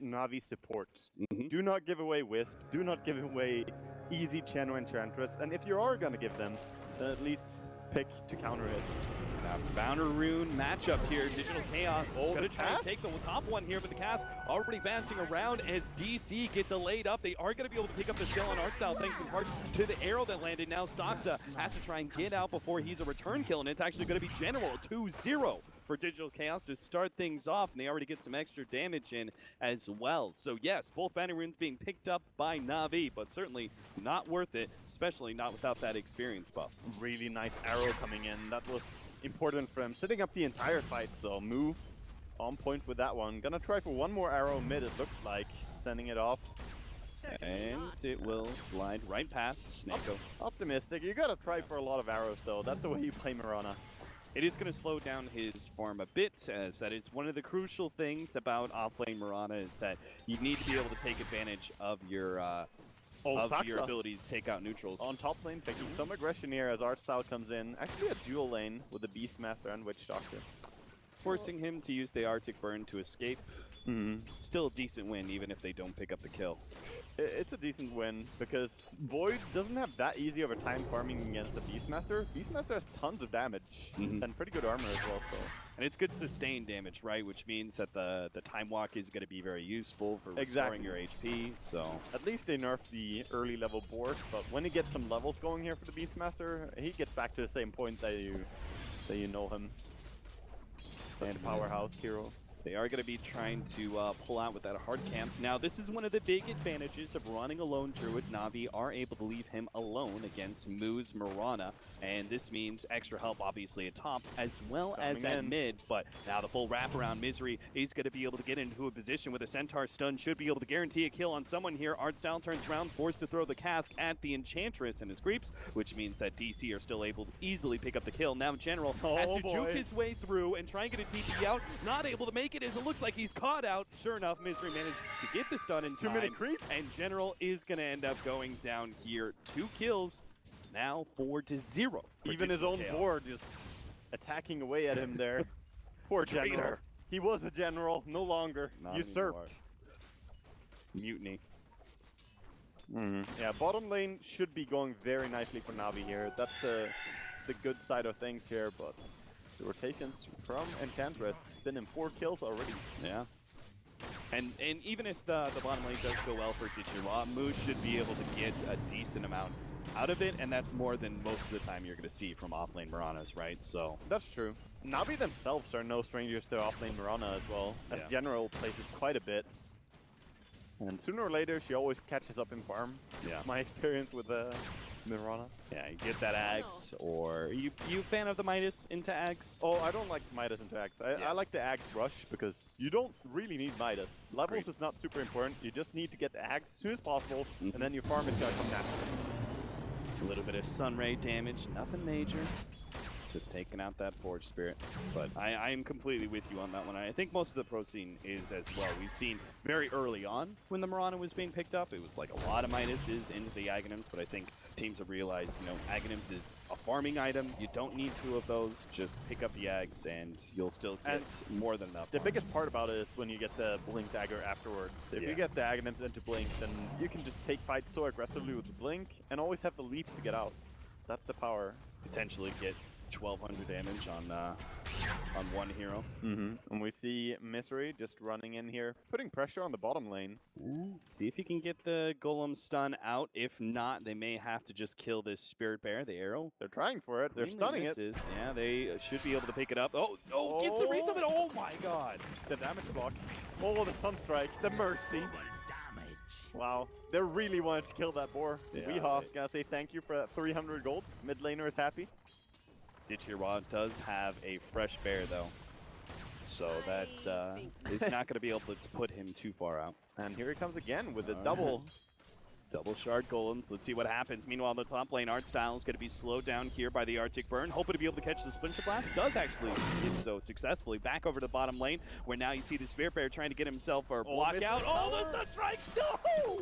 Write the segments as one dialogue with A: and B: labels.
A: Navi supports. Do not give away Wisp, do not give away easy Channel Enchantress, and if you are going to give them, then at least pick to counter it.
B: Now, Founder Rune matchup here. Digital Chaos gonna try and take the top one here, but the cast already bouncing around as DC get delayed up. They are gonna be able to pick up the kill on Artstyle thanks in part to the arrow that landed. Now Soxa has to try and get out before he's a return kill, and it's actually gonna be General 2-0 for Digital Chaos to start things off, and they already get some extra damage in as well. So yes, both Banner Runes being picked up by Na'Vi, but certainly not worth it, especially not without that experience buff.
A: Really nice arrow coming in. That was important for him, setting up the entire fight, so move on point with that one. Gonna try for one more arrow mid, it looks like, sending it off.
B: And it will slide right past Snako.
A: Optimistic, you gotta try for a lot of arrows though, that's the way you play Mirana.
B: It is going to slow down his farm a bit, as that is one of the crucial things about offlane Mirana, is that you need to be able to take advantage of your your ability to take out neutrals.
A: On top lane, taking some aggression here as Artstyle comes in. Actually a dual lane with the Beastmaster and Witch Doctor.
B: Forcing him to use the Arctic Burn to escape. Still a decent win, even if they don't pick up the kill.
A: It's a decent win, because Void doesn't have that easy of a time farming against the Beastmaster. Beastmaster has tons of damage, and pretty good armor as well. So.
B: And it's good sustained damage, right? Which means that the Time Walk is going to be very useful for restoring your HP, so...
A: At least they nerfed the early level board, but when he gets some levels going here for the Beastmaster, he gets back to the same point that you know him. And powerhouse hero.
B: They are going to be trying to pull out with that hard camp. Now, this is one of the big advantages of running a lone Druid. Na'Vi are able to leave him alone against Moo's Mirana, and this means extra help, obviously, at top, as well as at mid. But now the full wraparound Misery is going to be able to get into a position with a Centaur stun, should be able to guarantee a kill on someone here. Artstyle turns around, forced to throw the cask at the Enchantress and his creeps, which means that DC are still able to easily pick up the kill. Now General has to juke his way through and try and get a TP out, not able to make it as it looks like he's caught out. Sure enough, Misery managed to get the stun in time.
A: Too many creeps.
B: And General is going to end up going down here. 2 kills, now 4-0.
A: Even his own board just attacking away at him there. Poor General. He was a general, no longer.
B: Not
A: usurped.
B: Anymore. Mutiny.
A: Yeah, bottom lane should be going very nicely for Na'Vi here. That's the good side of things here, but the rotations from Enchantress been in 4 kills already.
B: Yeah. And even if the bottom lane does go well for Dichira, Moose should be able to get a decent amount out of it, and that's more than most of the time you're going to see from offlane Miranas, right? So
A: that's true. Na'Vi themselves are no strangers to offlane Mirana as well, as General plays it quite a bit. And sooner or later, she always catches up in farm.
B: Yeah.
A: My experience with Mirana.
B: Yeah, you get that Axe, or you a fan of the Midas into Axe?
A: Oh, I don't like Midas into Axe. I like the Axe rush because you don't really need Midas. Levels is not super important. You just need to get the Axe as soon as possible, and then your farm is gonna come naturally.
B: A little bit of Sunray damage, nothing major. Just taking out that Forge Spirit. But I am completely with you on that one. I think most of the pro scene is as well. We've seen very early on when the Mirana was being picked up, it was like a lot of Midases into the Aghanims, but I think teams have realized, you know, Aghanims is a farming item. You don't need 2 of those. Just pick up the Aghs and you'll still get more than enough.
A: The biggest part about it is when you get the Blink Dagger afterwards. If you get the Aghanims into Blink, then you can just take fights so aggressively with the Blink and always have the leap to get out. That's the power.
B: Potentially get 1200 damage on one hero.
A: And we see Misery just running in here, putting pressure on the bottom lane.
B: See if he can get the Golem stun out. If not, they may have to just kill this Spirit Bear, the arrow.
A: They're trying for it. They're stunning it.
B: Yeah, they should be able to pick it up. Oh, gets the reason of it. Oh my god.
A: The damage block. Oh, the Sunstrike. The Mercy. Wow, they really wanted to kill that boar. Weehaw, gotta say thank you for that 300 gold. Mid laner is happy.
B: Dichira does have a fresh bear though, so that's is not going to be able to put him too far out.
A: And here he comes again with a double
B: Double shard golems. Let's see what happens. Meanwhile, the top lane, Art Style is going to be slowed down here by the Arctic Burn. Hoping to be able to catch the Splinter Blast. Does actually do so successfully. Back over to the bottom lane, where now you see the Spirit Bear trying to get himself or block out. Oh, the Sunstrike! No!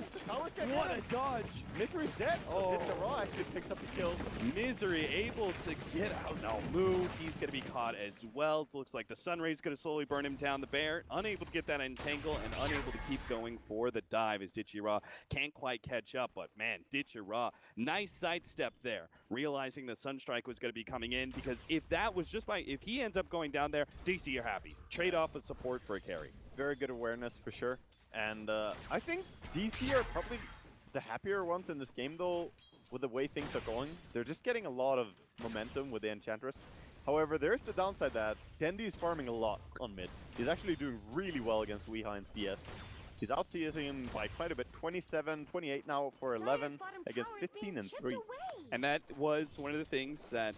B: What a dodge!
A: Misery's dead.
B: Oh.
A: So Raw actually picks up the kill.
B: Misery able to get out. Now Moo, he's going to be caught as well. It looks like the Sunray's going to slowly burn him down. The Bear unable to get that entangle and unable to keep going for the dive as Ditchy-Ra can't quite catch up. But man, Ditchy-Ra, nice sidestep there, realizing the Sunstrike was going to be coming in, because if that was just if he ends up going down there, DC, you're happy. Trade off a support for a carry.
A: Very good awareness for sure. And I think DC are probably the happier ones in this game though, with the way things are going. They're just getting a lot of momentum with the Enchantress. However, there's the downside that Dendi is farming a lot on mid. He's actually doing really well against Weeha in CS. He's out CSing him by quite a bit. 27, 28 now for 11 against 15 and 3.
B: And that was one of the things that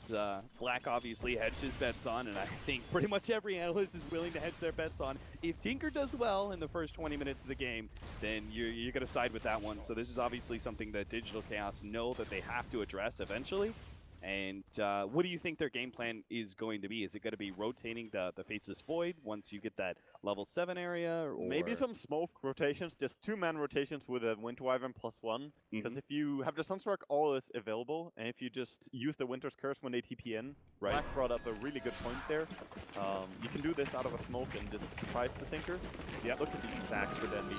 B: Black obviously hedged his bets on, and I think pretty much every analyst is willing to hedge their bets on. If Tinker does well in the first 20 minutes of the game, then you're going to side with that one. So this is obviously something that Digital Chaos know that they have to address eventually. And what do you think their game plan is going to be? Is it going to be rotating the Faceless Void once you get that level 7 area? Or
A: maybe some smoke rotations, just 2-man rotations with a Winter Wyvern +1. Because if you have the Sunstruck always available, and if you just use the Winter's Curse when they TP in,
B: right.
A: Black brought up a really good point there. You can do this out of a smoke and just surprise the Tinker. Yeah, look at these stacks for Dendi.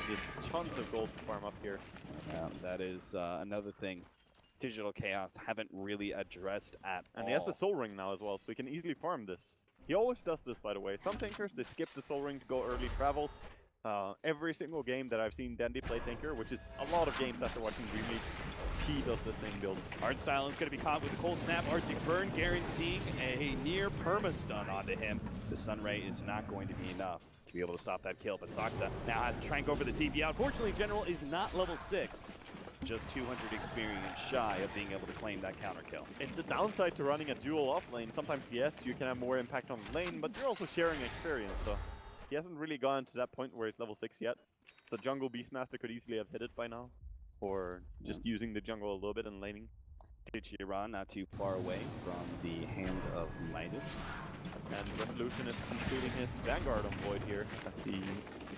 A: Just tons of gold to farm up here.
B: Yeah, that is another thing Digital Chaos haven't really addressed at all.
A: And he has the Soul Ring now as well, so he can easily farm this. He always does this, by the way. Some Tinkers, they skip the Soul Ring to go early travels. Every single game that I've seen Dendi play Tinker, which is a lot of games after watching Dream League, he does the same build.
B: Art Style is going to be caught with a Cold Snap. Arctic Burn guaranteeing a near perma-stun onto him. The Sunray is not going to be enough to be able to stop that kill, but Saksa now has to try and go for the TP out. Fortunately, General is not level 6. Just 200 experience shy of being able to claim that counter kill.
A: It's the downside to running a dual off lane. Sometimes, yes, you can have more impact on the lane, but you're also sharing experience, so he hasn't really gotten to that point where he's level 6 yet. So jungle Beastmaster could easily have hit it by now, or just using the jungle a little bit and laning.
B: Ditchy-Ra not too far away from the hand of Midas.
A: And Revolution is completing his Vanguard on Void here, as he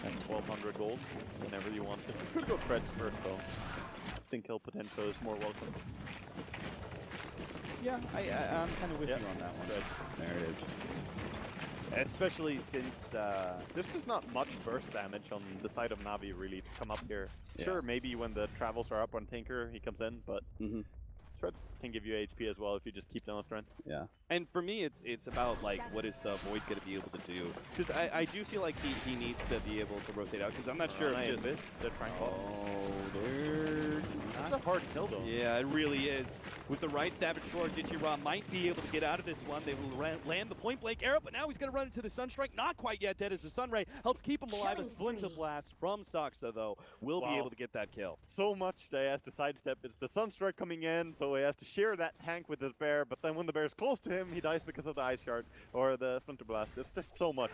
A: has 1200 gold whenever you want to. Could go Threads first though. I think kill potential is more welcome.
B: Yeah, I'm kind of with you on that one. There it is. Especially since
A: there's just not much burst damage on the side of Navi really to come up here.
B: Yeah.
A: Sure, maybe when the travels are up on Tinker, he comes in, but Threads can give you HP as well if you just keep down on strength.
B: Yeah, and for me, it's about like what is the Void going to be able to do? Because I do feel like he needs to be able to rotate out. Because I'm not sure if just
A: they're trying.
B: They're
A: that's a hard kill though.
B: Yeah, it really is. With the right Savage Sword, Ditchy-Ra might be able to get out of this one. They will land the point blank arrow, but now he's going to run into the Sunstrike. Not quite yet dead as the Sunray helps keep him alive. A Splinter Blast from Saksa though will be able to get that kill.
A: So much that he has to sidestep. It's the Sunstrike coming in, so he has to share that tank with his bear, but then when the bear is close to him, he dies because of the Ice Shard or the Splinter Blast. It's just so much.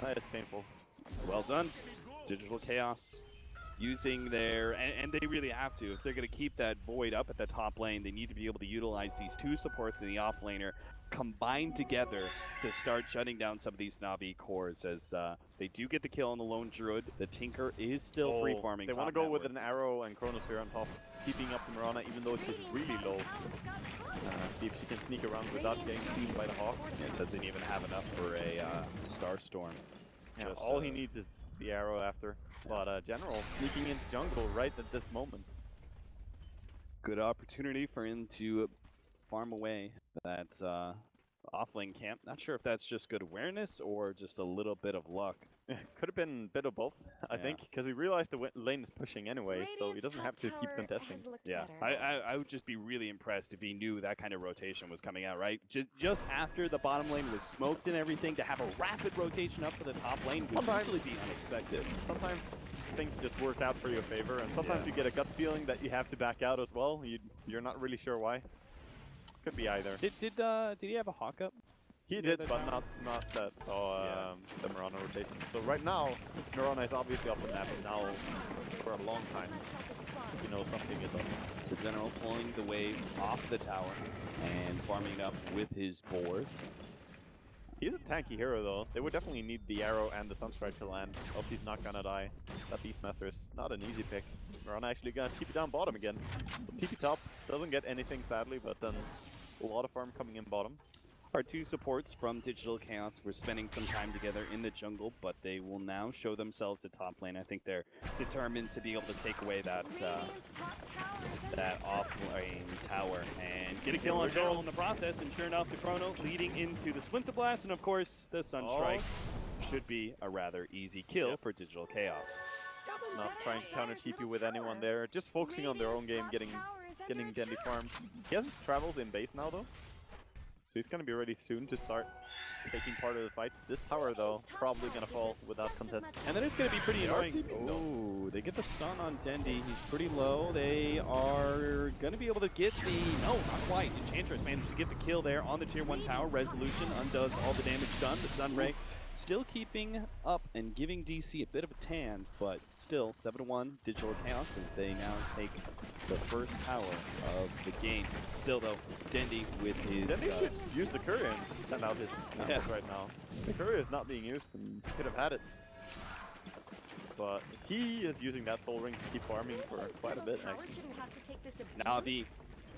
A: That is painful.
B: Well done. Digital Chaos using their, and they really have to. If they're going to keep that Void up at the top lane, they need to be able to utilize these two supports in the off laner combined together to start shutting down some of these Navi cores, as they do get the kill on the lone Druid. The Tinker is still free farming.
A: They want to go with an arrow and Chronosphere on top, keeping up the Mirana even though she's really low. See if she can sneak around without getting seen by the Hawk.
B: It doesn't even have enough for a Starstorm.
A: Yeah, all he needs is the arrow after. But General sneaking into jungle right at this moment.
B: Good opportunity for him to farm away that offlane camp. Not sure if that's just good awareness or just a little bit of luck.
A: Could have been a bit of both, I think, because he realized the lane is pushing anyway, so he doesn't have to keep contesting.
B: Yeah, I would just be really impressed if he knew that kind of rotation was coming out, right? Just after the bottom lane was smoked and everything, to have a rapid rotation up to the top lane would usually be unexpected.
A: Sometimes things just work out for your favor, and sometimes you get a gut feeling that you have to back out as well. You're not really sure why. Could be either.
B: Did he have a Hawk up?
A: He
B: near
A: did,
B: the
A: but
B: tower?
A: not that saw the Mirana rotation. So right now, Mirana is obviously off the map now for a long time. You know something is up.
B: So General pulling the wave off the tower and farming up with his boars.
A: He's a tanky hero though. They would definitely need the arrow and the Sunstrike to land, else he's not gonna die. That Beastmaster is not an easy pick. Mirana actually gonna TP down bottom again. So TP top doesn't get anything sadly, but then a lot of farm coming in bottom.
B: Our two supports from Digital Chaos were spending some time together in the jungle, but they will now show themselves at top lane. I think they're determined to be able to take away that off-lane tower and get a kill on Daryl in the process. And sure enough, the Chrono leading into the Splinter Blast, and of course, the Sunstrike should be a rather easy kill for Digital Chaos.
A: Not trying to counter TP with anyone there, just focusing on their own game, getting Dendi farmed. He has his travels in base now though. So he's going to be ready soon to start taking part of the fights. This tower, though, probably going to fall without contest.
B: And then it's going to be pretty annoying. Oh, they get the stun on Dendi. He's pretty low. They are going to be able to get the... No, not quite. Enchantress managed to get the kill there on the tier 1 tower. Resolution undoes all the damage done. The Sunray still keeping up and giving DC a bit of a tan, but still 7-1 Digital Chaos as they now take the first tower of the game. Still though, Dendi with his...
A: Dendi should use the courier and send out his numbers right now. The courier is not being used and he could have had it. But he is using that soul ring to keep farming for quite a bit actually.
B: Navi,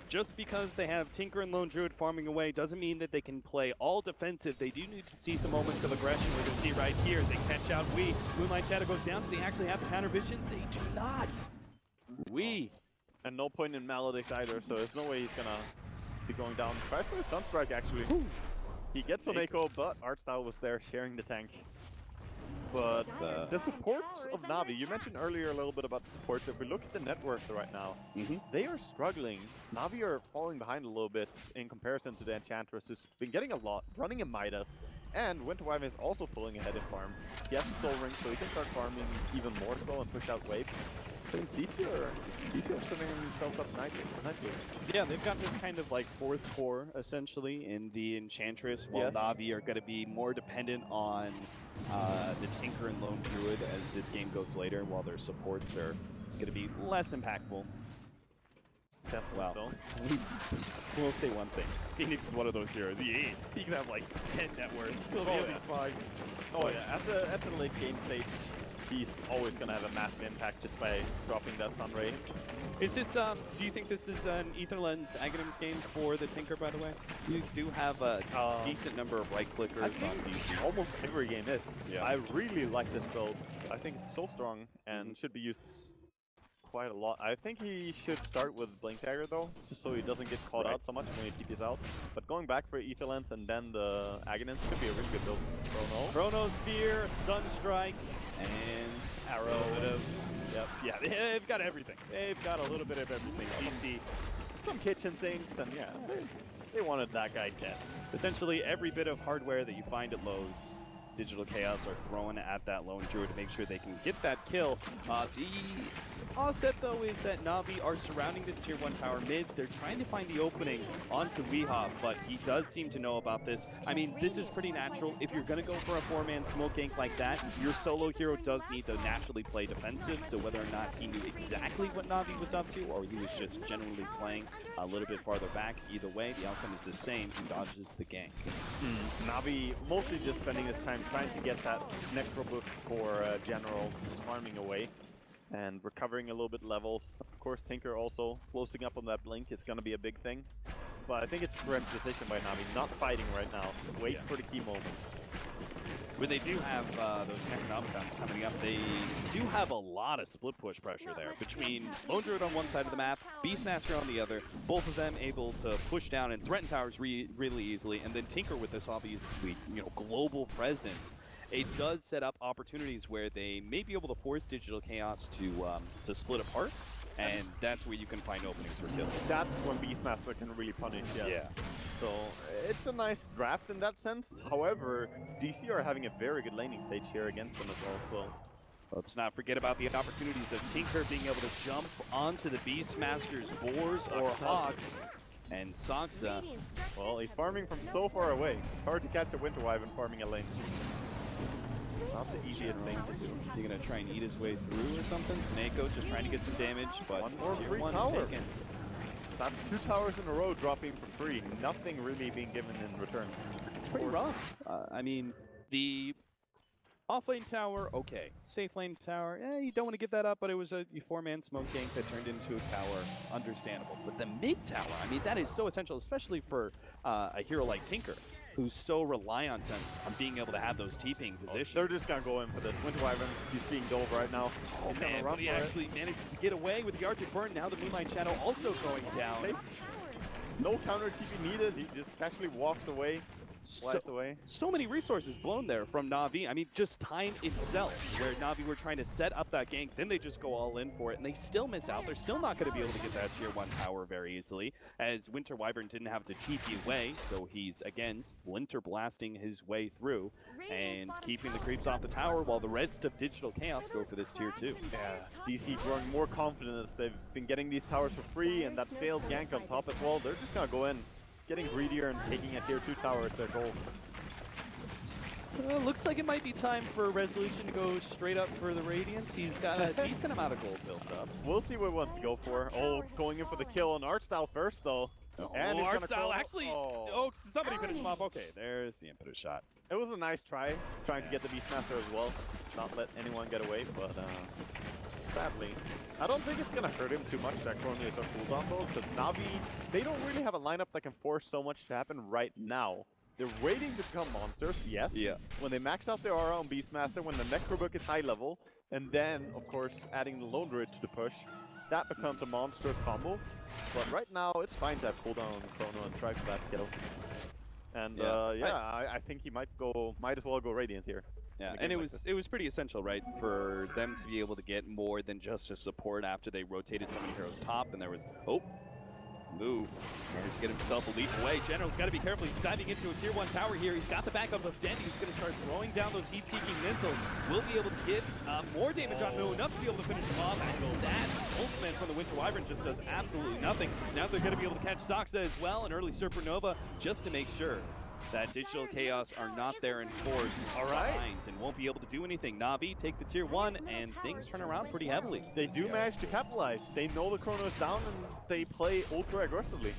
B: just because they have Tinker and Lone Druid farming away doesn't mean that they can play all defensive. They do need to see some moments of aggression. We're going to see right here. They catch out We. Moonlight Shadow goes down. Do they actually have the counter vision? They do not. We.
A: And no point in Maledict either, so there's no way he's going to be going down. Tries for the Sunstrike actually. He gets some echo, but Artstyle was there sharing the tank. But the supports of Navi, you mentioned earlier a little bit about the supports. If we look at the networks right now, they are struggling. Navi are falling behind a little bit in comparison to the Enchantress, who's been getting a lot, running a Midas. And Winterwyvern is also pulling ahead in farm. He has the Soul Ring, so he can start farming even more so and push out waves. I think DC are setting themselves up nicely.
B: Yeah, they've got this kind of like fourth core essentially in the Enchantress, while Navi are going to be more dependent on the Tinker and Lone Druid as this game goes later, while their supports are going to be less impactful.
A: Well,
B: at least we'll say one thing. Phoenix is one of those heroes. He can have like 10 net worth. He'll be fine.
A: Oh yeah, at the late game stage, he's always going to have a massive impact just by dropping that Sunray.
B: Is this, do you think this is an Etherlens Aghanim's game for the Tinker, by the way? You do have a decent number of right clickers on DC.
A: Almost every game is.
B: Yeah.
A: I really like this build. I think it's so strong and should be used quite a lot. I think he should start with Blink Dagger though, just so he doesn't get caught out so much when he TPs out. But going back for Etherlens and then the Aghanim's could be a really good build.
B: Chrono Sphere, Sunstrike, and Arrow. Yep. Yeah, they've got everything. They've got a little bit of everything. DC.
A: Some kitchen sinks, and yeah, they wanted that guy dead.
B: Essentially, every bit of hardware that you find at Lowe's, Digital Chaos are throwing at that Lone Druid to make sure they can get that kill. The offset, though, is that Navi are surrounding this tier 1 tower mid. They're trying to find the opening onto Weehaw, but he does seem to know about this. I mean, this is pretty natural. If you're going to go for a 4-man smoke gank like that, your solo hero does need to naturally play defensive, so whether or not he knew exactly what Navi was up to, or he was just generally playing a little bit farther back, either way, the outcome is the same. He dodges the gank.
A: Navi mostly just spending his time trying to get that necro book for General, just farming away and recovering a little bit levels. Of course, Tinker also closing up on that blink is going to be a big thing. But I think it's the correct decision by Navi, not fighting right now. Wait for the key moments.
B: When they do have those Necronomicons coming up, they do have a lot of split push pressure there between Lone Druid on one side of the map, Beastmaster on the other, both of them able to push down and threaten towers really easily, and then Tinker with this obviously global presence. It does set up opportunities where they may be able to force Digital Chaos to split apart, and that's where you can find openings for kills.
A: That's when Beastmaster can really punish, yes.
B: Yeah.
A: So it's a nice draft in that sense. However, DC are having a very good laning stage here against them as well. So
B: let's not forget about the opportunities of Tinker being able to jump onto the Beastmaster's boars or hawks And Saksa,
A: Well, he's farming from so far away. It's hard to catch a Winter Wyvern farming a lane. Not the easiest thing to do.
B: is he going to try and eat his way through or something? Snako just trying to get some damage, but
A: One more
B: tier
A: free
B: 1
A: tower.
B: taken.
A: That's 2 towers in a row dropping for free. Nothing really being given in return.
B: It's pretty rough. I mean, the off-lane tower, okay. Safe lane tower, you don't want to give that up, but it was a 4-man smoke gank that turned into a tower. Understandable. But the mid tower, I mean, that is so essential, especially for a hero like Tinker, who's so reliant on being able to have those TPing positions.
A: They're just going to go in for this. Winter Wyvern, he's being dove right now.
B: Oh man, but he actually manages to get away with the Arctic Burn. Now the Moonlight Shadow also going down.
A: No counter TP needed. He just casually walks away. Slice away.
B: So many resources blown there from Na'Vi. I mean, just time itself, where Na'Vi were trying to set up that gank, then they just go all in for it, and they still miss out. They're still not going to be able to get that tier 1 tower very easily, as Winter Wyvern didn't have to TP away, so he's, again, Splinter blasting his way through and keeping the creeps off the tower while the rest of Digital Chaos go for this tier 2.
A: Yeah, DC growing more confident as they've been getting these towers for free, and that failed gank on top as well. They're just going to go in. Getting greedier and taking a tier 2 tower is their goal.
B: Looks like it might be time for Resolution to go straight up for the Radiance. He's got a decent amount of gold built up.
A: We'll see what he wants to go for. Oh, going in for the kill on Artstyle first, though.
B: And Artstyle actually... Oh, somebody finished him off. Okay, there's the impetus shot.
A: It was a nice try, trying to get the Beastmaster as well. Not let anyone get away, but sadly. I don't think it's going to hurt him too much that Chrono is a cooldown though, because Na'Vi, they don't really have a lineup that can force so much to happen right now. They're waiting to become monsters, yes.
B: Yeah.
A: When they max out their aura on Beastmaster, when the Necrobook is high level, and then, of course, adding the Lone Druid to the push, that becomes a monstrous combo. But right now, it's fine to have cooldown on Chrono and try for that kill. And I think he might as well go Radiance here.
B: Yeah, and it was pretty essential, right, for them to be able to get more than just a support after they rotated so many heroes top, and there was, move. Managed to get himself a leap away. General's got to be careful. He's diving into a tier 1 tower here. He's got the backup of Dendi. He's going to start throwing down those heat-seeking missiles. Will be able to get more damage on Moo, enough to be able to finish him off. And that ultimate from the Winter Wyvern just does absolutely nothing. Now they're going to be able to catch Saksa as well, an early Supernova, just to make sure that Digital Chaos are not there in force behind and won't be able to do anything. Na'Vi take the tier 1 and things turn around pretty heavily.
A: They do manage to capitalize. They know the Chrono is down and they play ultra aggressively.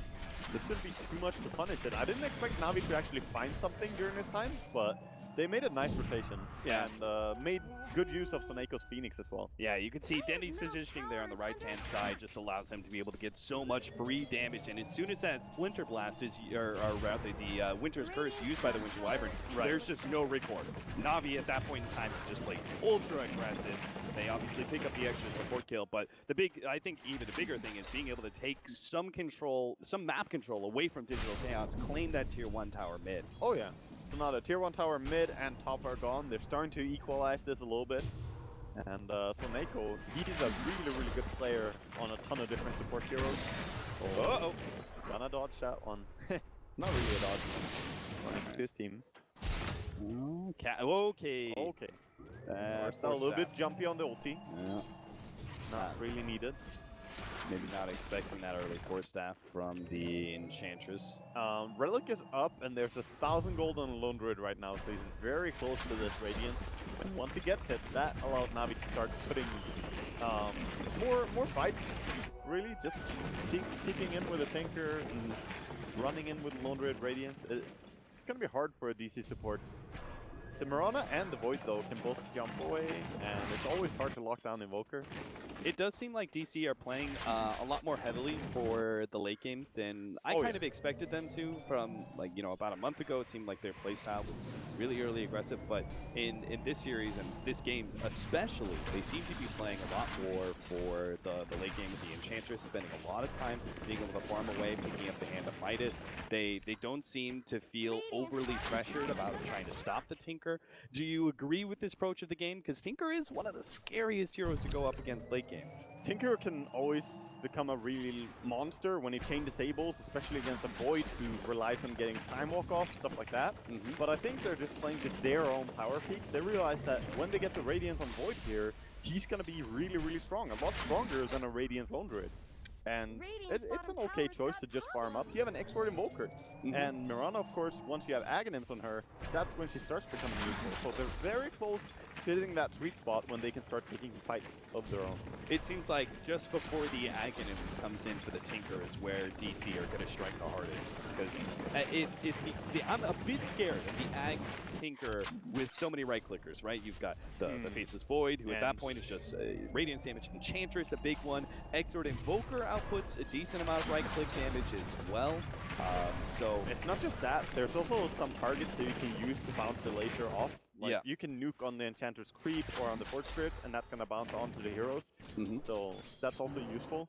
A: This shouldn't be too much to punish it. I didn't expect Na'Vi to actually find something during this time, but they made a nice rotation and made good use of Soneko's Phoenix as well.
B: Yeah, you can see Dendi's positioning there on the right-hand side just allows him to be able to get so much free damage. And as soon as that Splinter Blast is, or rather the Winter's Curse used by the Winter Wyvern, there's just no recourse. Na'Vi at that point in time just played ultra aggressive. They obviously pick up the extra support kill, but I think even the bigger thing is being able to take some control, some map control away from Digital Chaos, claim that tier 1 tower mid.
A: Oh yeah. So now the tier 1 tower mid and top are gone. They're starting to equalize this a little bit. And Soneko, he's a really, really good player on a ton of different support heroes. Uh-oh. Gonna dodge that one. Not really a dodge. Thanks to his team.
B: Okay.
A: Okay. Still a little bit jumpy on the ulti.
B: Yeah.
A: Not really needed.
B: Maybe not expecting that early force staff from the Enchantress.
A: Relic is up, and there's 1,000 gold on Lone Druid right now, so he's very close to this Radiance. And once he gets it, that allows Na'Vi to start putting more fights, really. Just taking in with a Tinker and running in with Lone Druid Radiance. It's going to be hard for DC supports. The Mirana and the Void, though, can both jump away, and it's always hard to lock down Invoker.
B: It does seem like DC are playing a lot more heavily for the late game than I kind of expected them to. From, like, about a month ago, it seemed like their playstyle was really early aggressive, but in this series and this game especially, they seem to be playing a lot more for the late game with the Enchantress, spending a lot of time being able to farm away, picking up the Hand of Midas. They don't seem to feel overly pressured about trying to stop the Tinker. Do you agree with this approach of the game? Because Tinker is one of the scariest heroes to go up against late game.
A: Tinker can always become a real monster when he chain disables, especially against a Void who relies on getting time walk off, stuff like that. But I think they're just playing to their own power peak. They realize that when they get the Radiance on Void here, he's going to be really, really strong. A lot stronger than a Radiance Lone Druid. And it's an okay choice to just farm up. You have an Export Invoker. And Mirana, of course, once you have Aghanims on her, that's when she starts becoming useful. So they're very close to hitting that sweet spot when they can start taking fights of their own.
B: It seems like just before the Aghanims comes in for the Tinker is where DC are going to strike the hardest. Because I'm a bit scared of the Aghs Tinker with so many right clickers, right? You've got the Faceless Void, who at that point is just Radiance damage. Enchantress, a big one. Exort Invoker outputs a decent amount of right click damage as well. So
A: it's not just that. There's also some targets that you can use to bounce the laser off. Like you can nuke on the Enchanter's Creep or on the Forge Spirits, and that's going to bounce onto the heroes. So that's also useful.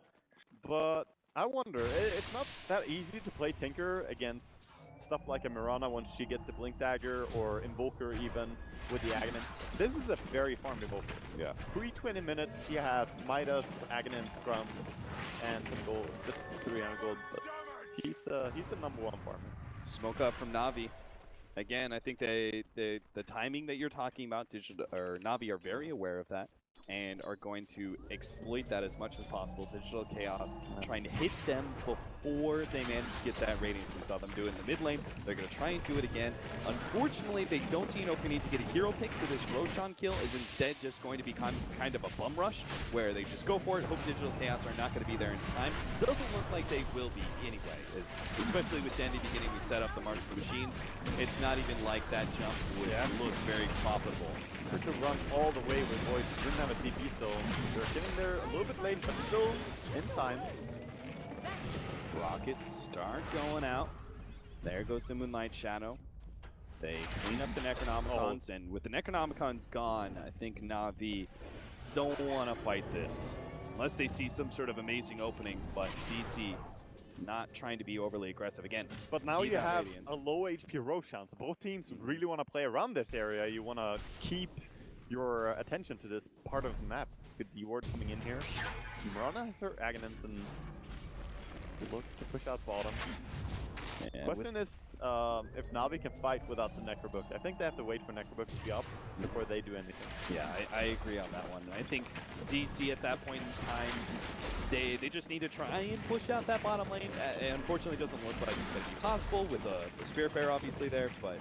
A: But I wonder, it's not that easy to play Tinker against stuff like a Mirana once she gets the Blink Dagger, or Invoker even with the Aghanim. This is a very farmed Invoker.
B: Yeah.
A: Pre-20 minutes, he has Midas, Aghanim, Crumbs, and some gold, just 300 gold. But he's the #1 farmer.
B: Smoke up from Na'Vi. Again, I think the timing that you're talking about, Na'Vi are very aware of that and are going to exploit that as much as possible. Digital Chaos trying to hit them before they manage to get that Radiance. We saw them do it in the mid lane. They're going to try and do it again. Unfortunately, they don't see an opening to get a hero pick, so this Roshan kill is instead just going to be kind of a bum rush, where they just go for it, hope Digital Chaos are not going to be there in time. Doesn't look like they will be anyway, especially with Dendi beginning to set up the March of the Machines. It's not even like that jump would look very profitable.
A: To run all the way with Void, didn't have a TP, so they're getting there a little bit late, but still in time.
B: Rockets start going out. There goes the Moonlight Shadow. They clean up the Necronomicons, and with the Necronomicons gone, I think Na'Vi don't want to fight this. Unless they see some sort of amazing opening, but DC not trying to be overly aggressive again.
A: But now you have a low HP Roshan, so both teams really want to play around this area. You want to keep your attention to this part of the map. Good D-ward coming in here. Mirana has her Aghanims and looks to push out bottom.
B: And
A: question is if Na'Vi can fight without the Necrobook. I think they have to wait for Necrobook to be up before they do anything.
B: Yeah, I agree on that one. I think DC at that point in time, they just need to try and push out that bottom lane. Unfortunately, it doesn't look like it's going to be possible with the Spirit Bear obviously there, but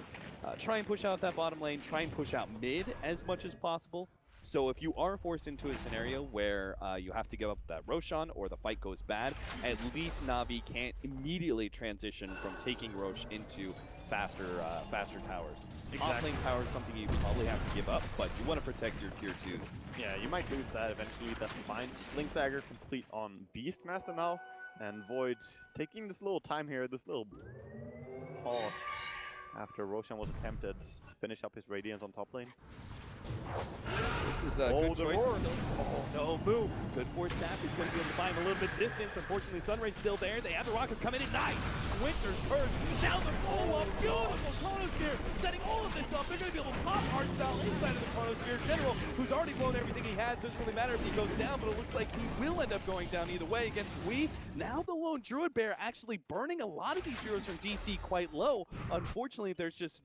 B: try and push out that bottom lane, try and push out mid as much as possible. So if you are forced into a scenario where you have to give up that Roshan or the fight goes bad, at least Na'Vi can't immediately transition from taking Rosh into faster towers. Off-lane tower is something you probably have to give up, but you want to protect your tier 2s.
A: Yeah, you might lose that eventually, that's fine. Blink Dagger complete on Beastmaster now, and Void taking this little time here, this little pause after Roshan was attempted to finish up his Radiance on top lane.
B: This is a good choice. No move. Good for Staff. He's going to be able to find a little bit distance. Unfortunately, Sunray's still there. They have the Rockets coming in. Nice. Winter's first. Now the follow-up. Beautiful Chronosphere. Setting all of this up. They're going to be able to pop Hardstyle inside of the Chronosphere. General, who's already blown everything he has. Doesn't really matter if he goes down, but it looks like he will end up going down either way against Wii. Now the lone Druid Bear actually burning a lot of these heroes from DC quite low. Unfortunately, there's just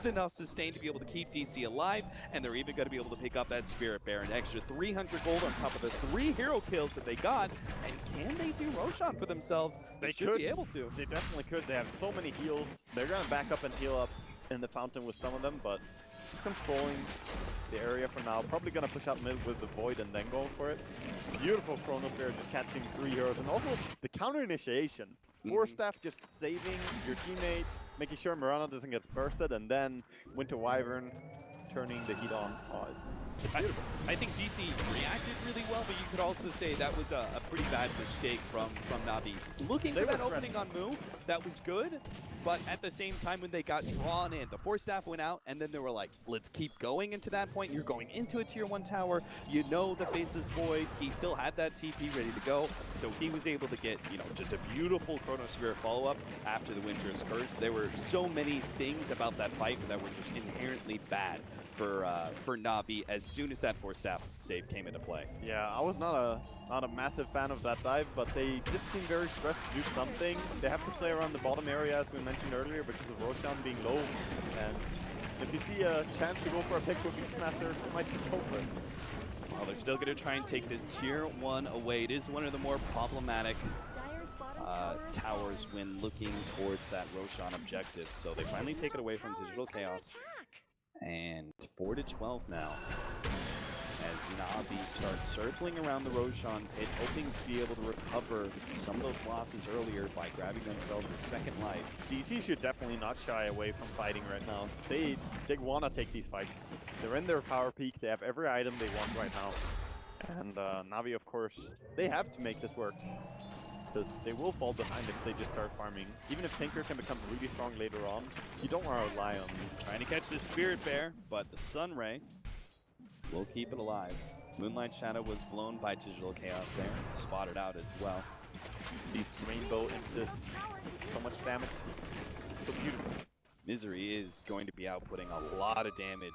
B: enough sustain to be able to keep DC alive, and they're even going to be able to pick up that Spirit Bear, an extra 300 gold on top of the 3 hero kills that they got. And can they do Roshan for themselves? They should be able to.
A: They definitely could. They have so many heals. They're going to back up and heal up in the fountain with some of them, but just controlling the area for now. Probably going to push out mid with the Void and then go for it. Beautiful Chronosphere just catching 3 heroes, and also the counter initiation. Force Staff just saving your teammate, making sure Mirana doesn't get bursted, and then Winter Wyvern turning the heat on. Oh, it's beautiful.
B: I think DC reacted really well, but you could also say that was a pretty bad mistake from Na'Vi. Looking for that opening on Moo, that was good, but at the same time when they got drawn in, the Force Staff went out, and then they were like, let's keep going into that point. You're going into a tier 1 tower. You know the Faceless Void. He still had that TP ready to go, so he was able to get, just a beautiful Chronosphere follow-up after the Winter's Curse. There were so many things about that fight that were just inherently bad for Na'Vi as soon as that Force Staff save came into play.
A: Yeah, I was not a massive fan of that dive, but they did seem very stressed to do something. They have to play around the bottom area, as we mentioned earlier, because of Roshan being low. And if you see a chance to go for a pick with Beastmaster, you might just go for it.
B: Well, they're still going to try and take this tier 1 away. It is one of the more problematic towers when looking towards that Roshan objective. So they finally take it away from Digital Chaos. And 4-12 now. As Navi starts circling around the Roshan pit, hoping to be able to recover some of those losses earlier by grabbing themselves a second life.
A: DC should definitely not shy away from fighting right now. They want to take these fights. They're in their power peak. They have every item they want right now. And Navi, of course, they have to make this work. Because they will fall behind if they just start farming. Even if Tinker can become really strong later on, you don't want to rely on these.
B: Trying to catch the Spirit Bear, but the Sun Ray will keep it alive. Moonlight Shadow was blown by Digital Chaos there, spotted out as well.
A: These rainbow insists so much damage. So beautiful.
B: Misery is going to be outputting a lot of damage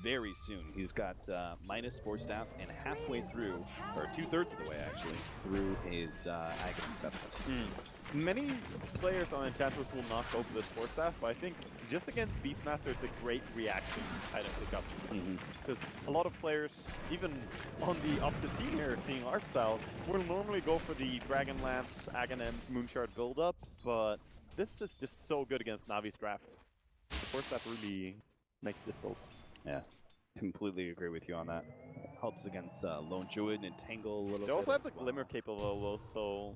B: very soon. He's got -4 staff and halfway through, or 2/3 of the way actually, through his Aghanim Scepter.
A: Many players on Enchantress will not go for this 4 staff, but I think just against Beastmaster it's a great reaction item to pick up. Because a lot of players, even on the opposite team here, seeing art style, will normally go for the Dragonlance, Aghanims, Moonshard build-up, but this is just so good against Navi's drafts. The 4 staff really makes this build.
B: Yeah, completely agree with you on that. Helps against Lone Druid and Tangle a little bit.
A: They also have the
B: well.
A: Glimmer capable, so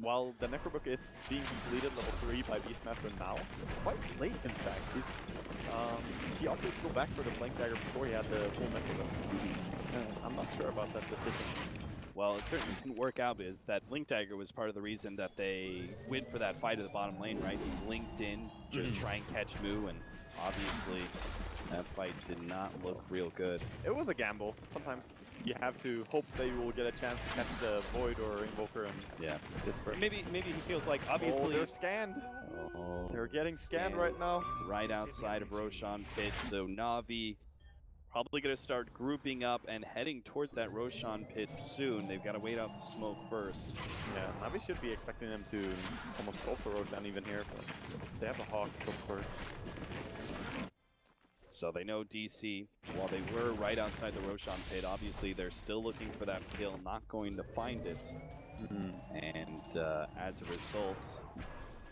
A: while the Necrobook is being completed level 3 by Beastmaster now, quite late in fact, he opted to go back for the Flank Dagger before he had the full Necrobook. I'm not sure about that decision.
B: Well, it certainly didn't work out because that Blink Dagger was part of the reason that they went for that fight at the bottom lane, right? He blinked in to try and catch Moo, and obviously that fight did not look real good.
A: It was a gamble. Sometimes you have to hope that you will get a chance to catch the Void or Invoker and
B: Maybe he feels like obviously
A: they're scanned. They're getting scanned right now.
B: Right outside of Roshan pit, so Navi probably going to start grouping up and heading towards that Roshan pit soon. They've got to wait out the smoke first.
A: Yeah, Navi should be expecting them to almost go for Roshan even here, but they have a Hawk, of course.
B: So they know DC, while they were right outside the Roshan pit, obviously they're still looking for that kill, not going to find it. And as a result,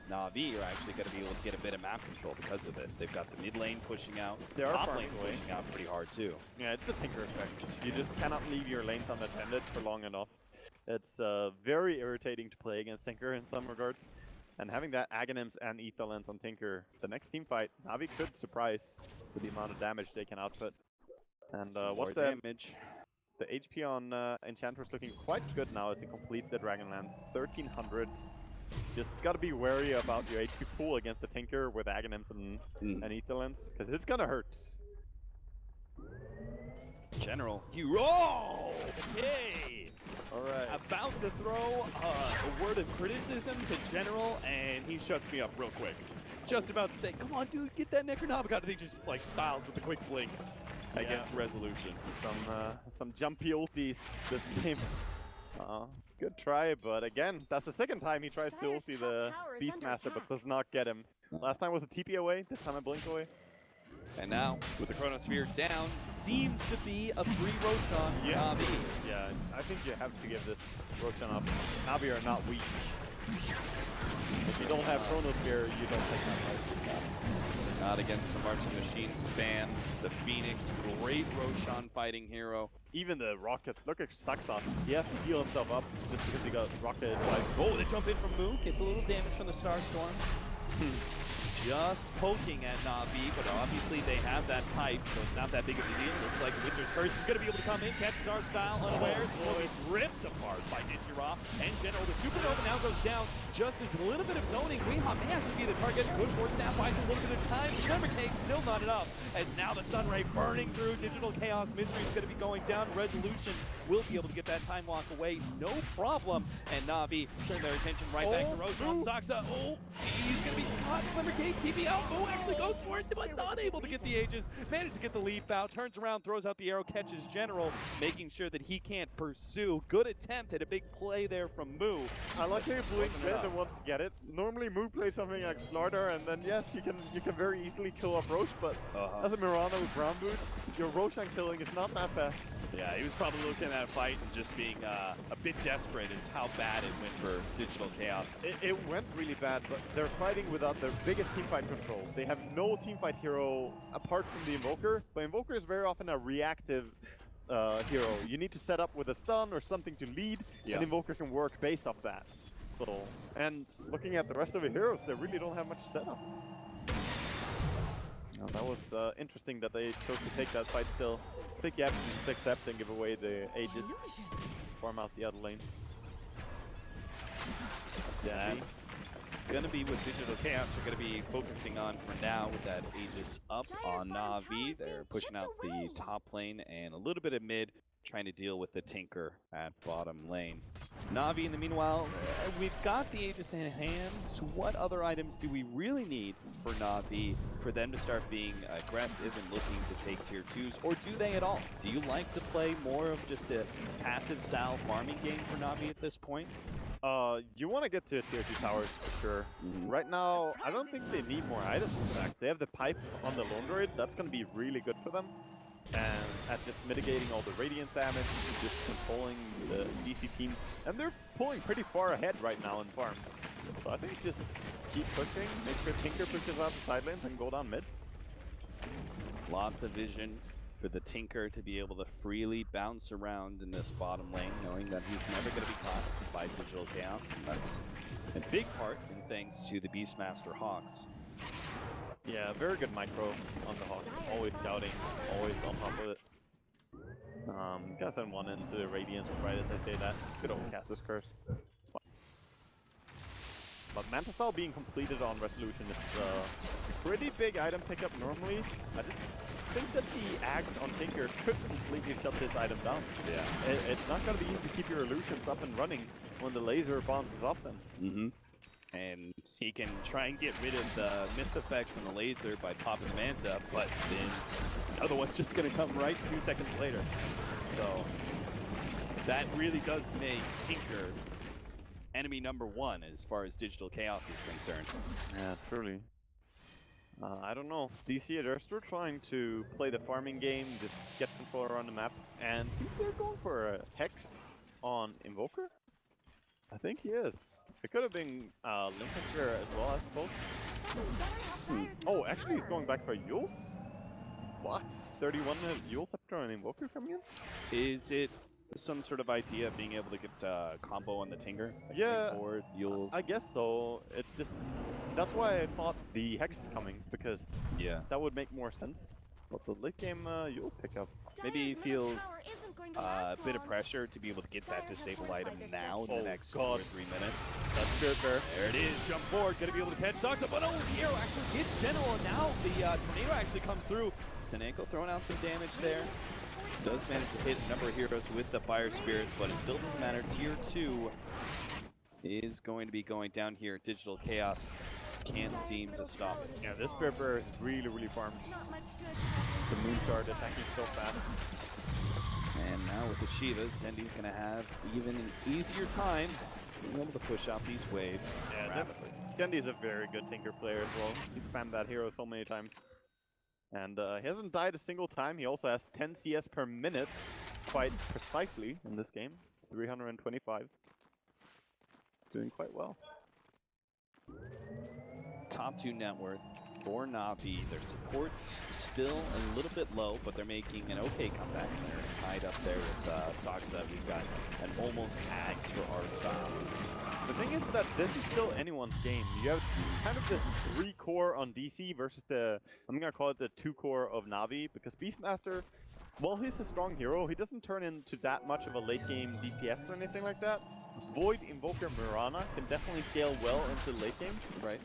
B: Navi are actually going to be able to get a bit of map control because of this. They've got the mid lane pushing out,
A: they are
B: top lane pushing out pretty hard too.
A: Yeah, it's the Tinker effect. You just cannot leave your lanes unattended for long enough. It's very irritating to play against Tinker in some regards. And having that Aghanims and Ether Lens on Tinker, the next team fight, Navi could surprise with the amount of damage they can output. And what's the damage? The HP on Enchantress looking quite good now as he completes the Dragonlance. 1300. Just gotta be wary about your HP pool against the Tinker with Aghanims and Ether Lens, because it's gonna hurt.
B: General, you roll! Okay!
A: Alright.
B: About to throw a word of criticism to General, and he shuts me up real quick. Just about to say, come on, dude, get that Necronomicon. He just like styles with a quick blink against Resolution.
A: Some jumpy ultis this game. Good try, but again, that's the second time he tries to ulti the Beastmaster, but does not get him. Last time was a TP away, this time a blink away.
B: And now, with the Chronosphere down, seems to be a free Roshan Navi.
A: Yeah, I think you have to give this Roshan up. Navi are not weak. If you don't have Chronosphere, you don't take that fight.
B: Not against the Marching Machine spam. The Phoenix, great Roshan fighting hero.
A: Even the Rockets, look at Saxon. He has to heal himself up just because he got rocketed.
B: Oh, they jump in from Mook. Gets a little damage from the Starstorm. Just poking at Navi, but obviously they have that pipe, so it's not that big of a deal. Looks like Winter's Curse is going to be able to come in, catches our style unawares, will be ripped apart by Ninjara. And General, the Supernova now goes down. Just as a little bit of zoning, Weehaw may actually be the target. Good for staff buys a little bit of time. Remember, Cake, still not enough. As now the Sunray burning through. Digital Chaos Misery is going to be going down. Resolution will be able to get that time walk away, no problem. And Navi turn their attention right back to Roshan. Saxa, he's going to be caught. Glimmer Cake, TP out. Actually goes for it, but not able to get the Aegis. Managed to get the leap out. Turns around, throws out the arrow, catches General, making sure that he can't pursue. Good attempt at a big play there from Moo.
A: I like how Blink Gender wants to get it. Normally Moo plays something like Slardar, and then yes, you can very easily kill off Roche, but as a Mirana with ground boots, your Roshan killing is not that fast.
B: Yeah, he was probably looking at that fight and just being a bit desperate is how bad it went for Digital Chaos.
A: It went really bad, but they're fighting without their biggest teamfight control. They have no teamfight hero apart from the Invoker, but Invoker is very often a reactive hero. You need to set up with a stun or something to lead, and Invoker can work based off that. So, and looking at the rest of the heroes, they really don't have much setup. Now, that was interesting that they chose to take that fight still. I think you have to just accept and give away the Aegis, farm out the other lanes.
B: That's gonna be what Digital Chaos are gonna be focusing on for now with that Aegis up on Na'Vi. They're pushing out the top lane and a little bit of mid, trying to deal with the Tinker at bottom lane. Na'Vi, in the meanwhile, we've got the Aegis in hand. So what other items do we really need for Na'Vi for them to start being aggressive and looking to take tier 2s? Or do they at all? Do you like to play more of just a passive style farming game for Na'Vi at this point?
A: You want to get to tier 2 towers for sure. Right now, I don't think they need more items in fact. They have the pipe on the Lone Droid. That's going to be really good for them. And at just mitigating all the radiance damage, just controlling the DC team. And they're pulling pretty far ahead right now in farm. So I think just keep pushing, make sure Tinker pushes out the side lanes and go down mid.
B: Lots of vision for the Tinker to be able to freely bounce around in this bottom lane, knowing that he's never going to be caught by Digital Chaos. And that's a big part in thanks to the Beastmaster Hawks.
A: Yeah, very good micro on the Hawks. Always scouting, always on top of it. Guys send one into the Radiance right as I say that. Good old Caster's Curse. It's fine. But Manta Style being completed on Resolution is a pretty big item pickup normally. I just think that the Axe on Tinker could completely shut this item down. Yeah. It's not going to be easy to keep your illusions up and running when the laser bounces off them.
B: And he can try and get rid of the miss effect from the laser by popping the Manta, but then the other one's just going to come right 2 seconds later. So that really does make Tinker enemy #1 as far as Digital Chaos is concerned.
A: Yeah, truly. I don't know. DC, they're still trying to play the farming game, just get control around the map, and seems they're going for a Hex on Invoker? I think he is. It could have been Lincoln as well, I suppose. Oh, actually he's going back for Yules? What? 31 Yules Scepter and Invoker coming in?
B: Is it some sort of idea of being able to get combo on the Tinker? Like
A: yeah,
B: forward, Yules?
A: I guess so. It's just, that's why I thought the Hex is coming, because that would make more sense. But the late game Yules pickup.
B: Maybe he feels a bit of pressure to be able to get that disable item now in the next 2 or 3 minutes.
A: That's good there.
B: There it is, jump forward, gonna be able to catch Doctor, but hero actually hits General, and now the tornado actually comes through. Seneko throwing out some damage there. Does manage to hit a number of heroes with the Fire Spirits, but it still doesn't matter. Tier 2 is going to be going down here. Digital Chaos can't seem to stop it.
A: Yeah, this Spirit Bearer is really farmed. The Moonshard attacking so fast.
B: And now with the Shivas, Dendi's going to have even an easier time being able to push out these waves rapidly.
A: Dendi's a very good Tinker player as well. He spammed that hero so many times. And he hasn't died a single time. He also has 10 CS per minute, quite precisely in this game. 325. Doing quite well.
B: Top 2 net worth for Na'Vi. Their support's still a little bit low, but they're making an okay comeback. They're tied up there with Soxa. We've got an almost Axe for our style.
A: The thing is that this is still anyone's game. You have kind of this 3-core on DC versus the, I'm gonna call it the 2-core of Na'Vi, because Beastmaster, while he's a strong hero, he doesn't turn into that much of a late game DPS or anything like that. Void, Invoker, Mirana can definitely scale well into late game.
B: Right.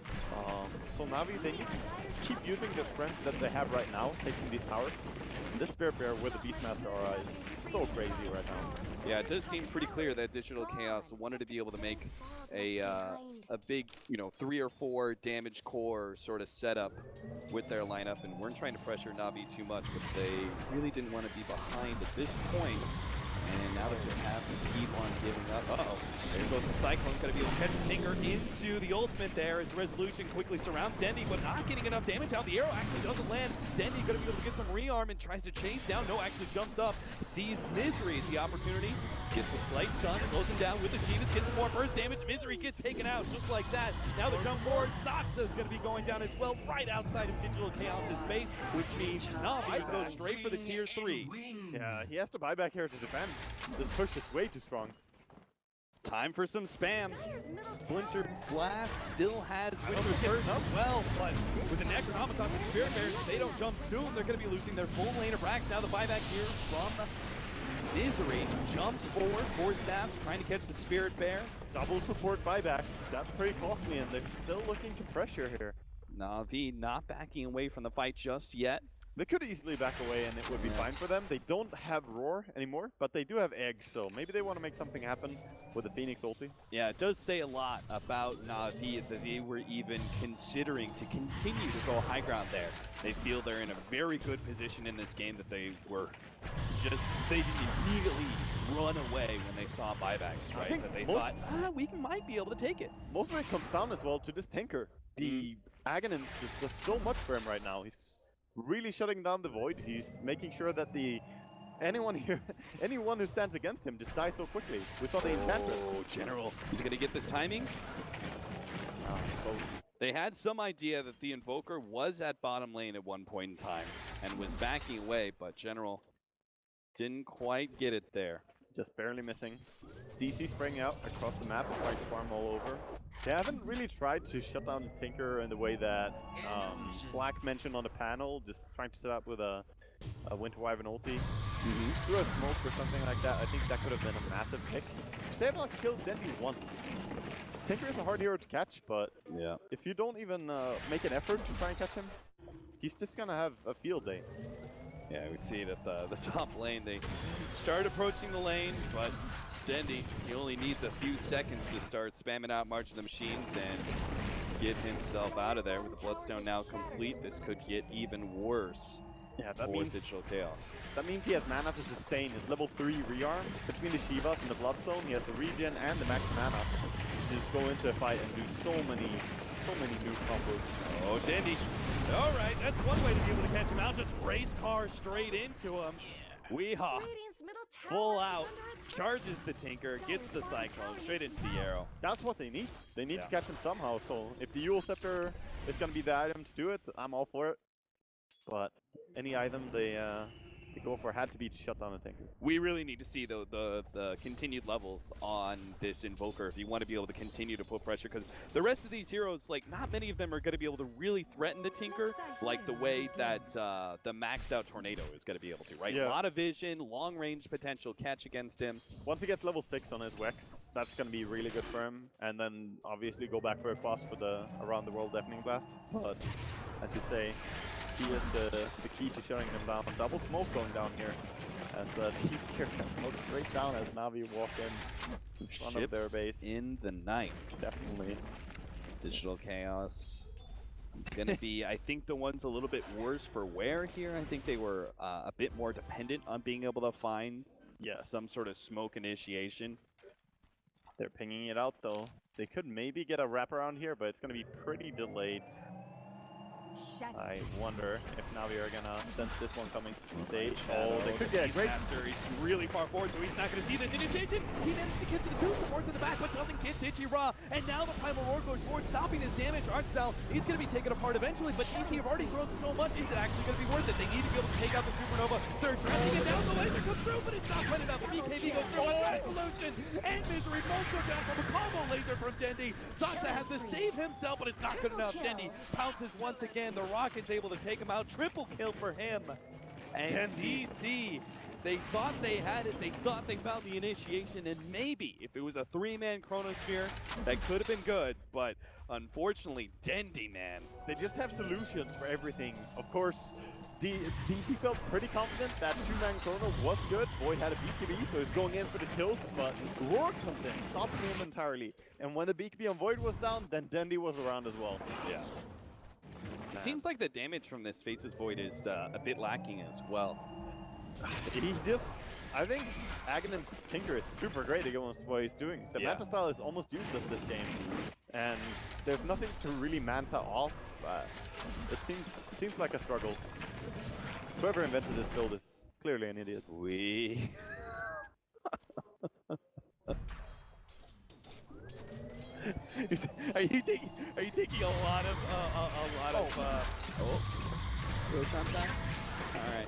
A: So Na'Vi, they need to keep using the strength that they have right now, taking these towers. This Spirit Bear with the Beastmaster aura is so crazy right now.
B: Yeah, it does seem pretty clear that Digital Chaos wanted to be able to make a big, 3 or 4 damage core sort of setup with their lineup, and weren't trying to pressure Na'Vi too much, but they really didn't want to be behind at this point. And now they just have to keep on giving up. Uh-oh. There goes the Cyclone. Going to be able to catch the Tinker into the ultimate there as Resolution quickly surrounds Dendi, but not getting enough damage out. The arrow actually doesn't land. Dendi going to be able to get some rearm and tries to chase down. No, actually jumps up, sees Misery as the opportunity, gets a slight stun, slows him down with the Shivas, gets more burst damage. Misery gets taken out just like that. Now the jump forward. Satsa is going to be going down as well, right outside of Digital Chaos' base, which means Navi goes straight for the tier 3.
A: Yeah, he has to buy back here to defend. This push is way too strong.
B: Time for some spam. Splinter Blast still has Winter First as well, but with the Necronomicon and Spirit Bears, if they don't jump soon, they're going to be losing their full lane of racks. Now the buyback here from Misery jumps forward, Force Staff trying to catch the Spirit Bear.
A: Double support buyback. That's pretty costly, and they're still looking to pressure here.
B: Navi not backing away from the fight just yet.
A: They could easily back away and it would be fine for them. They don't have Roar anymore, but they do have Egg, so maybe they want to make something happen with the Phoenix ulti.
B: Yeah, it does say a lot about Navi that they were even considering to continue to go high ground there. They feel they're in a very good position in this game that they didn't immediately run away when they saw buybacks, right? That they thought, we might be able to take it.
A: Most of it comes down as well to this Tinker. The Aghanim's just does so much for him right now. He's really shutting down the Void. He's making sure that anyone who stands against him just dies so quickly. We saw the Enchantress.
B: Oh, General, he's gonna get this timing.
A: Close.
B: They had some idea that the Invoker was at bottom lane at one point in time and was backing away, but General didn't quite get it there.
A: Just barely missing. DC spraying out across the map and trying to farm all over. They haven't really tried to shut down the Tinker in the way that Black mentioned on the panel, just trying to set up with a Winter Wyvern ulti. Through a smoke or something like that. I think that could have been a massive pick. Because they have not killed Dendi once. Tinker is a hard hero to catch, but if you don't even make an effort to try and catch him, he's just gonna have a field day.
B: Yeah, we see that the top lane, they start approaching the lane, but Dendi, he only needs a few seconds to start spamming out March of the Machines and get himself out of there. With the Bloodstone now complete, this could get even worse for Digital Chaos.
A: That means he has mana to sustain his level 3 rearm. Between the Shivas and the Bloodstone, he has the regen and the max mana to just go into a fight and do so many new combos.
B: Oh, Dendi. All right, that's one way to be able to catch him out. Just race car straight into him. Weehaw. Full out. Charges the Tinker, gets the Cyclone straight into the arrow.
A: That's what they need. They need to catch him somehow. So if the Yule Scepter is going to be the item to do it, I'm all for it. But any item they go for had to be to shut down the Tinker.
B: We really need to see the continued levels on this Invoker if you want to be able to continue to put pressure, because the rest of these heroes, like, not many of them are going to be able to really threaten the Tinker like the way that the maxed out Tornado is going to be able to, right?
A: Yeah.
B: A lot of vision, long range potential catch against him.
A: Once he gets level 6 on his Wex, that's going to be really good for him. And then obviously go back for a cross for the Around the World Deafening Blast. But as you say, he is the key to shutting them down. Double smoke going down here as TC can smoke straight down as Navi walk in front of their base.
B: In the night.
A: Definitely.
B: Digital Chaos gonna be, I think, the ones a little bit worse for wear here. I think they were a bit more dependent on being able to find some sort of smoke initiation.
A: They're pinging it out though. They could maybe get a wraparound here, but it's gonna be pretty delayed. I wonder if Navi are gonna sense this one coming from stage. Oh, they could get a great
B: master. He's really far forward, so he's not gonna see this initiation. He managed to get to the two supports in the back, but doesn't get Digi Raw. And now the Primal Roar goes forward, stopping his damage. Artstyle, he's gonna be taken apart eventually, but DC have already thrown so much, is it actually gonna be worth it? They need to be able to take out the Supernova. They're tracking it down, the laser comes through, but it's not quite enough. BKB goes through a resolution, and Misery both go down from a combo laser from Dendi. Satsa has to save himself, but it's not good enough. Dendi pounces once again. The Rocket's able to take him out. Triple kill for him. And DC, they thought they had it. They thought they found the initiation, and maybe if it was a 3-man Chronosphere, that could have been good. But unfortunately, Dendi, man,
A: they just have solutions for everything. Of course, DC felt pretty confident that 2-man Chrono was good. Void had a BKB, so he's going in for the kills, but Roar comes in, stopping him entirely. And when the BKB on Void was down, then Dendi was around as well.
B: Yeah. It seems like the damage from this Faces Void is a bit lacking as well.
A: He just, I think Aghanim's Tinker is super great against what he's doing. The
B: Yeah.
A: Manta style is almost useless this game, and there's nothing to really Manta off. It seems like a struggle. Whoever invented this build is clearly an idiot.
B: We. Are you taking a lot of Roshan time? All right.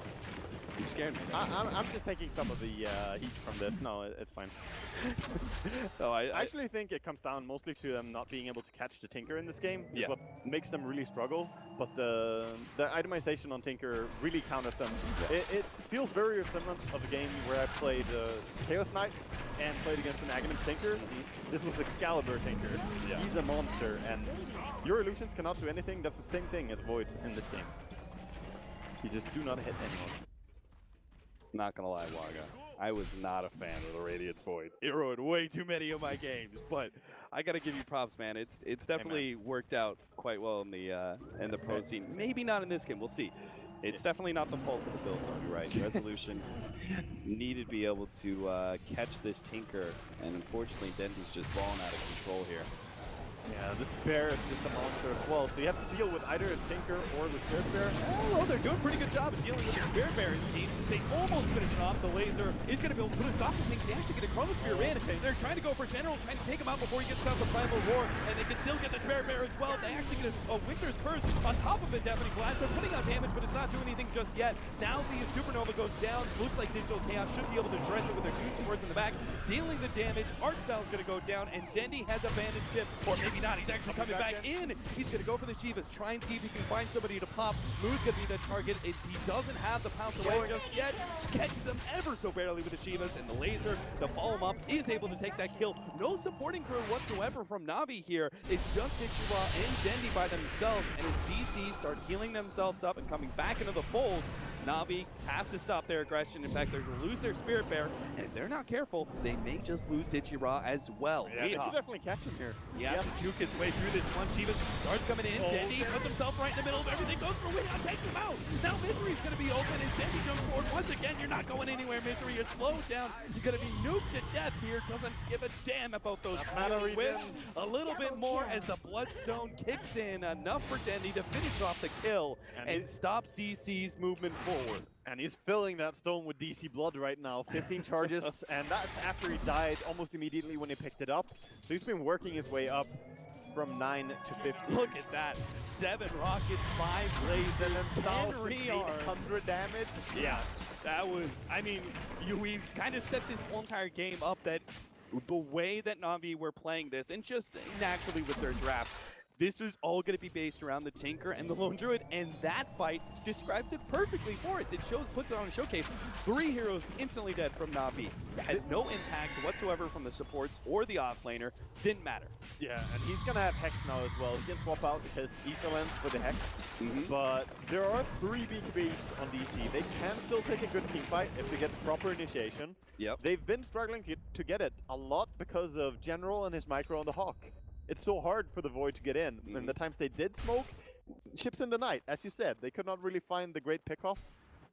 B: You scared me.
A: I'm just taking some of the heat from this. No, it's fine.
B: So
A: I actually think it comes down mostly to them not being able to catch the Tinker in this game. Is
B: Yeah.
A: what makes them really struggle. But the itemization on Tinker really counters them.
B: Yeah.
A: It feels very resemblant of a game where I played Chaos Knight and played against an Aghanim Tinker. This was Excalibur Tinker.
B: Yeah.
A: He's a monster, and your illusions cannot do anything. That's the same thing as Void in this game. You just do not hit anyone.
B: Not gonna lie, Waga. I was not a fan of the Radiance Void. It ruined way too many of my games, but I gotta give you props, man. It's definitely worked out quite well in the pro scene. Maybe not in this game. We'll see. It's definitely not the fault of the build, though. You're right. Resolution needed to be able to catch this Tinker, and unfortunately, Dendi's just falling out of control here.
A: Yeah, this bear is just a monster as well, so you have to deal with either a Tinker or the Spirit Bear.
B: Oh, well, they're doing a pretty good job of dealing with the Spirit Baron team. They almost finish it off. The laser is going to be able to put a stop to things. They actually get a Chronosphere in. They're trying to go for General, trying to take him out before he gets out the Primal Roar, and they can still get the Spirit Bear as well. They actually get a Winter's Curse on top of a Deafening Blast. They're putting out damage, but it's not doing anything just yet. Now the Supernova goes down. Looks like Digital Chaos should be able to address it with their two swords in the back, dealing the damage. Art Style's going to go down, and Dendi has abandoned ship, or maybe not. He's actually coming back in. He's going to go for the Shivas, try and see if he can find somebody to pop. Moo's going to be the target. He doesn't have the pounce away just yet. Catches him ever so barely with the Shivas, and the laser to follow him up is able to take that kill. No supporting crew whatsoever from Navi here. It's just Ichua and Dendi by themselves, and as DC start healing themselves up and coming back into the fold, Navi has to stop their aggression. In fact, they're going to lose their Spirit Bear, and if they're not careful, they may just lose Dichira as well.
A: Yeah, they can definitely catch him here.
B: Yeah, to juke his way through this one. Shiva starts coming in. Dendi puts himself right in the middle of everything. Goes for a win. Take him out. Now Misery's going to be open, and Dendi jumps forward. Once again, you're not going anywhere, Misery. You're slowed down. You're going to be nuked to death here. Doesn't give a damn about those healing whips. A little bit more as the Bloodstone kicks in. Enough for Dendi to finish off the kill and stops DC's movement forward.
A: And he's filling that stone with DC blood right now. 15 charges, and that's after he died almost immediately when he picked it up. So he's been working his way up from 9 to 15.
B: Look at that. 7 rockets, 5 lasers, 10 rearms.
A: 800 damage.
B: Yeah, that was, I mean, we've kind of set this whole entire game up that the way that Navi were playing this, and just naturally with their draft, this was all going to be based around the Tinker and the Lone Druid, and that fight describes it perfectly for us. It puts it on a showcase. 3 heroes instantly dead from Navi. Has no impact whatsoever from the supports or the offlaner. Didn't matter.
A: Yeah, and he's going to have Hex now as well. He can swap out his Ether Lens for the Hex, but there are 3 BKBs on DC. They can still take a good team fight if they get proper initiation.
B: Yep.
A: They've been struggling to get it a lot because of General and his Micro on the Hawk. It's so hard for the Void to get in. And the times they did smoke, ships in the night, as you said. They could not really find the great pickoff.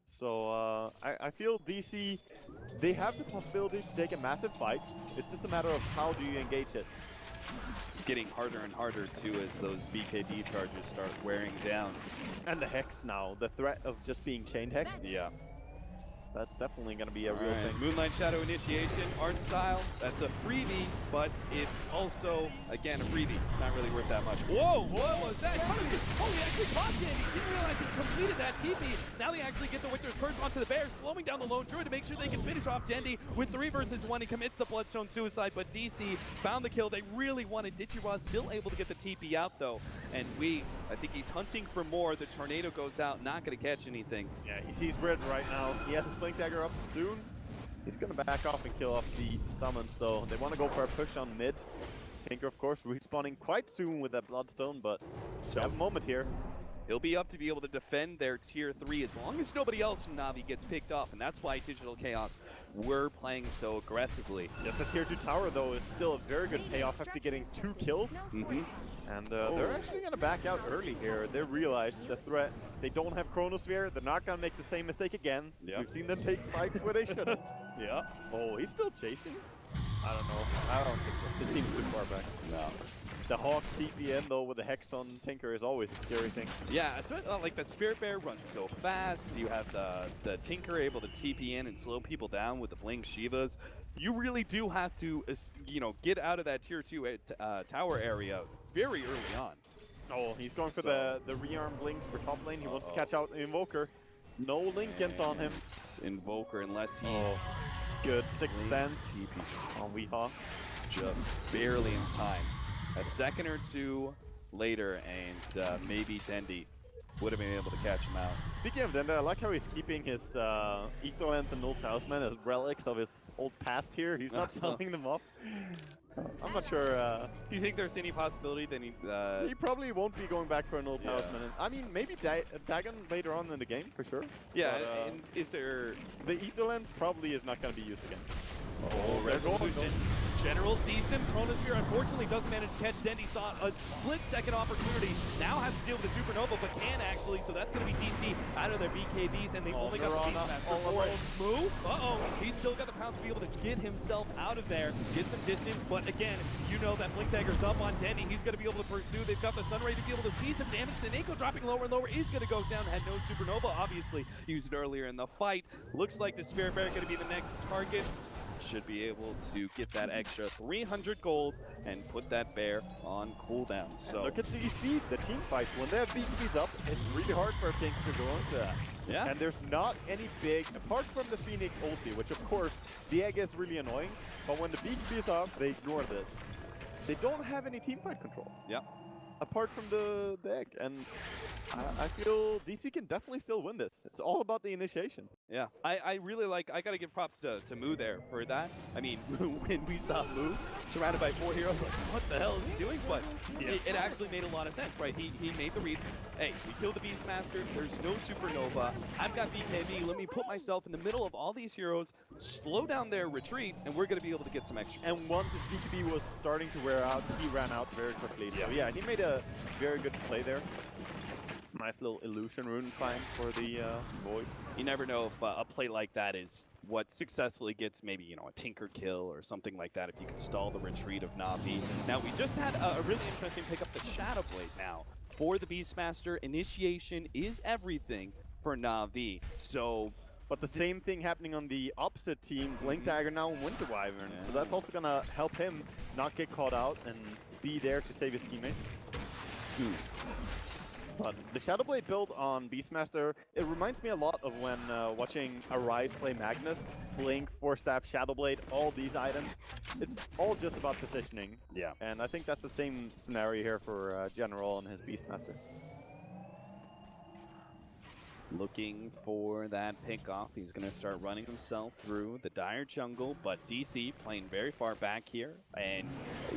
A: So I feel DC, they have the possibility to take a massive fight. It's just a matter of how do you engage it.
B: It's getting harder and harder too as those BKB charges start wearing down.
A: And the Hex now, the threat of just being chain hexed.
B: Yeah.
A: That's definitely going to be a real thing.
B: Moonlight Shadow Initiation, art style, that's a freebie, but it's also, again, a freebie. Not really worth that much. Whoa, what was that? Oh, he actually caught it. He didn't realize he completed that TP. Now they actually get the Winter's Curse onto the Bear, slowing down the Lone Druid to make sure they can finish off Dendi with 3 versus 1. He commits the Bloodstone Suicide, but DC found the kill they really wanted. Dichira still able to get the TP out, though. And I think he's hunting for more. The Tornado goes out, not going to catch anything.
A: Yeah, he sees red right now. He has a Blink Dagger up soon. He's gonna back off and kill off the summons though. They want to go for a push on mid. Tinker, of course, respawning quite soon with that Bloodstone, but so have a moment here.
B: He'll be up to be able to defend their tier 3 as long as nobody else from Na'Vi gets picked off, and that's why Digital Chaos were playing so aggressively.
A: Just a tier 2 tower, though, is still a very good payoff after getting 2 kills. And they're actually going to back out early here. They realize the threat. They don't have Chronosphere. They're not going to make the same mistake again.
B: Yep.
A: We've seen them take fights where they shouldn't.
B: Yeah.
A: Oh, he's still chasing? I don't know. I don't think so. His team's too far back.
B: No.
A: The Hawk TPN, though, with the Hex on Tinker is always a scary thing.
B: Yeah, so, like that Spirit Bear runs so fast. You have the Tinker able to TP in and slow people down with the Blink Shivas. You really do have to, get out of that tier 2 tower area very early on.
A: Oh, he's going for the rearm Blinks for top lane. He wants to catch out the Invoker. No Lincolns on him.
B: Invoker, unless he...
A: Good 6th Sense on Weehaw.
B: Just barely in time. A second or two later, and maybe Dendi would have been able to catch him out.
A: Speaking of Dendi, I like how he's keeping his Etherlands and Null Talisman as relics of his old past here. He's not selling them off. I'm not sure.
B: Do you think there's any possibility that
A: he probably won't be going back for a Null Talisman. I mean, maybe Dagon later on in the game, for sure.
B: Yeah, but, and is there...
A: The Etherlands probably is not going to be used again.
B: Oh, Resolution. General sees him. Chronosphere unfortunately doesn't manage to catch Dendi. Saw a split-second opportunity. Now has to deal with the Supernova, but can actually. So that's going to be DC out of their BKBs, and they've only got the Beastmaster for it. Move. He's still got the pounds to be able to get himself out of there, get some distance. But again, you know that Blink Dagger's up on Dendi. He's going to be able to pursue. They've got the Sunray to be able to see some damage. Seneko dropping lower and lower is going to go down. Had no Supernova, obviously, used it earlier in the fight. Looks like the Spirit Bear going to be the next target. Should be able to get that extra 300 gold and put that bear on cooldown. So
A: and look at DC, the team fight. When they have BKBs up, it's really hard for a tank to go into that.
B: Yeah.
A: And there's not any big, apart from the Phoenix ulti, which of course, the egg is really annoying, but when the BKB is up, they ignore this. They don't have any team fight control.
B: Yeah.
A: Apart from the egg, and I feel DC can definitely still win this. It's all about the initiation.
B: Yeah, I really like, I gotta give props to Moo there for that. I mean, when we saw Moo surrounded by 4 heroes, like, what the hell is he doing? But it actually made a lot of sense, right? He made the read. Hey, we killed the Beastmaster, there's no Supernova, I've got BKB, let me put myself in the middle of all these heroes, slow down their retreat, and we're gonna be able to get some extra.
A: And once his BKB was starting to wear out, he ran out very quickly. So yeah, he made a very good play there. Nice little illusion rune climb for the Void.
B: You never know if a play like that is what successfully gets maybe, a Tinker kill or something like that if you can stall the retreat of Na'Vi. Now, we just had a really interesting pick up the Shadow Blade now. For the Beastmaster, initiation is everything for Na'Vi. So...
A: But the same thing happening on the opposite team, Blink Dagger now in Winter Wyvern. So that's also going to help him not get caught out and be there to save his teammates. But the Shadowblade build on Beastmaster, it reminds me a lot of when watching Arise play Magnus, Blink, Force Staff, Shadowblade, all these items. It's all just about positioning.
B: Yeah.
A: And I think that's the same scenario here for General and his Beastmaster.
B: Looking for that pickoff. He's going to start running himself through the dire jungle, but DC playing very far back here. And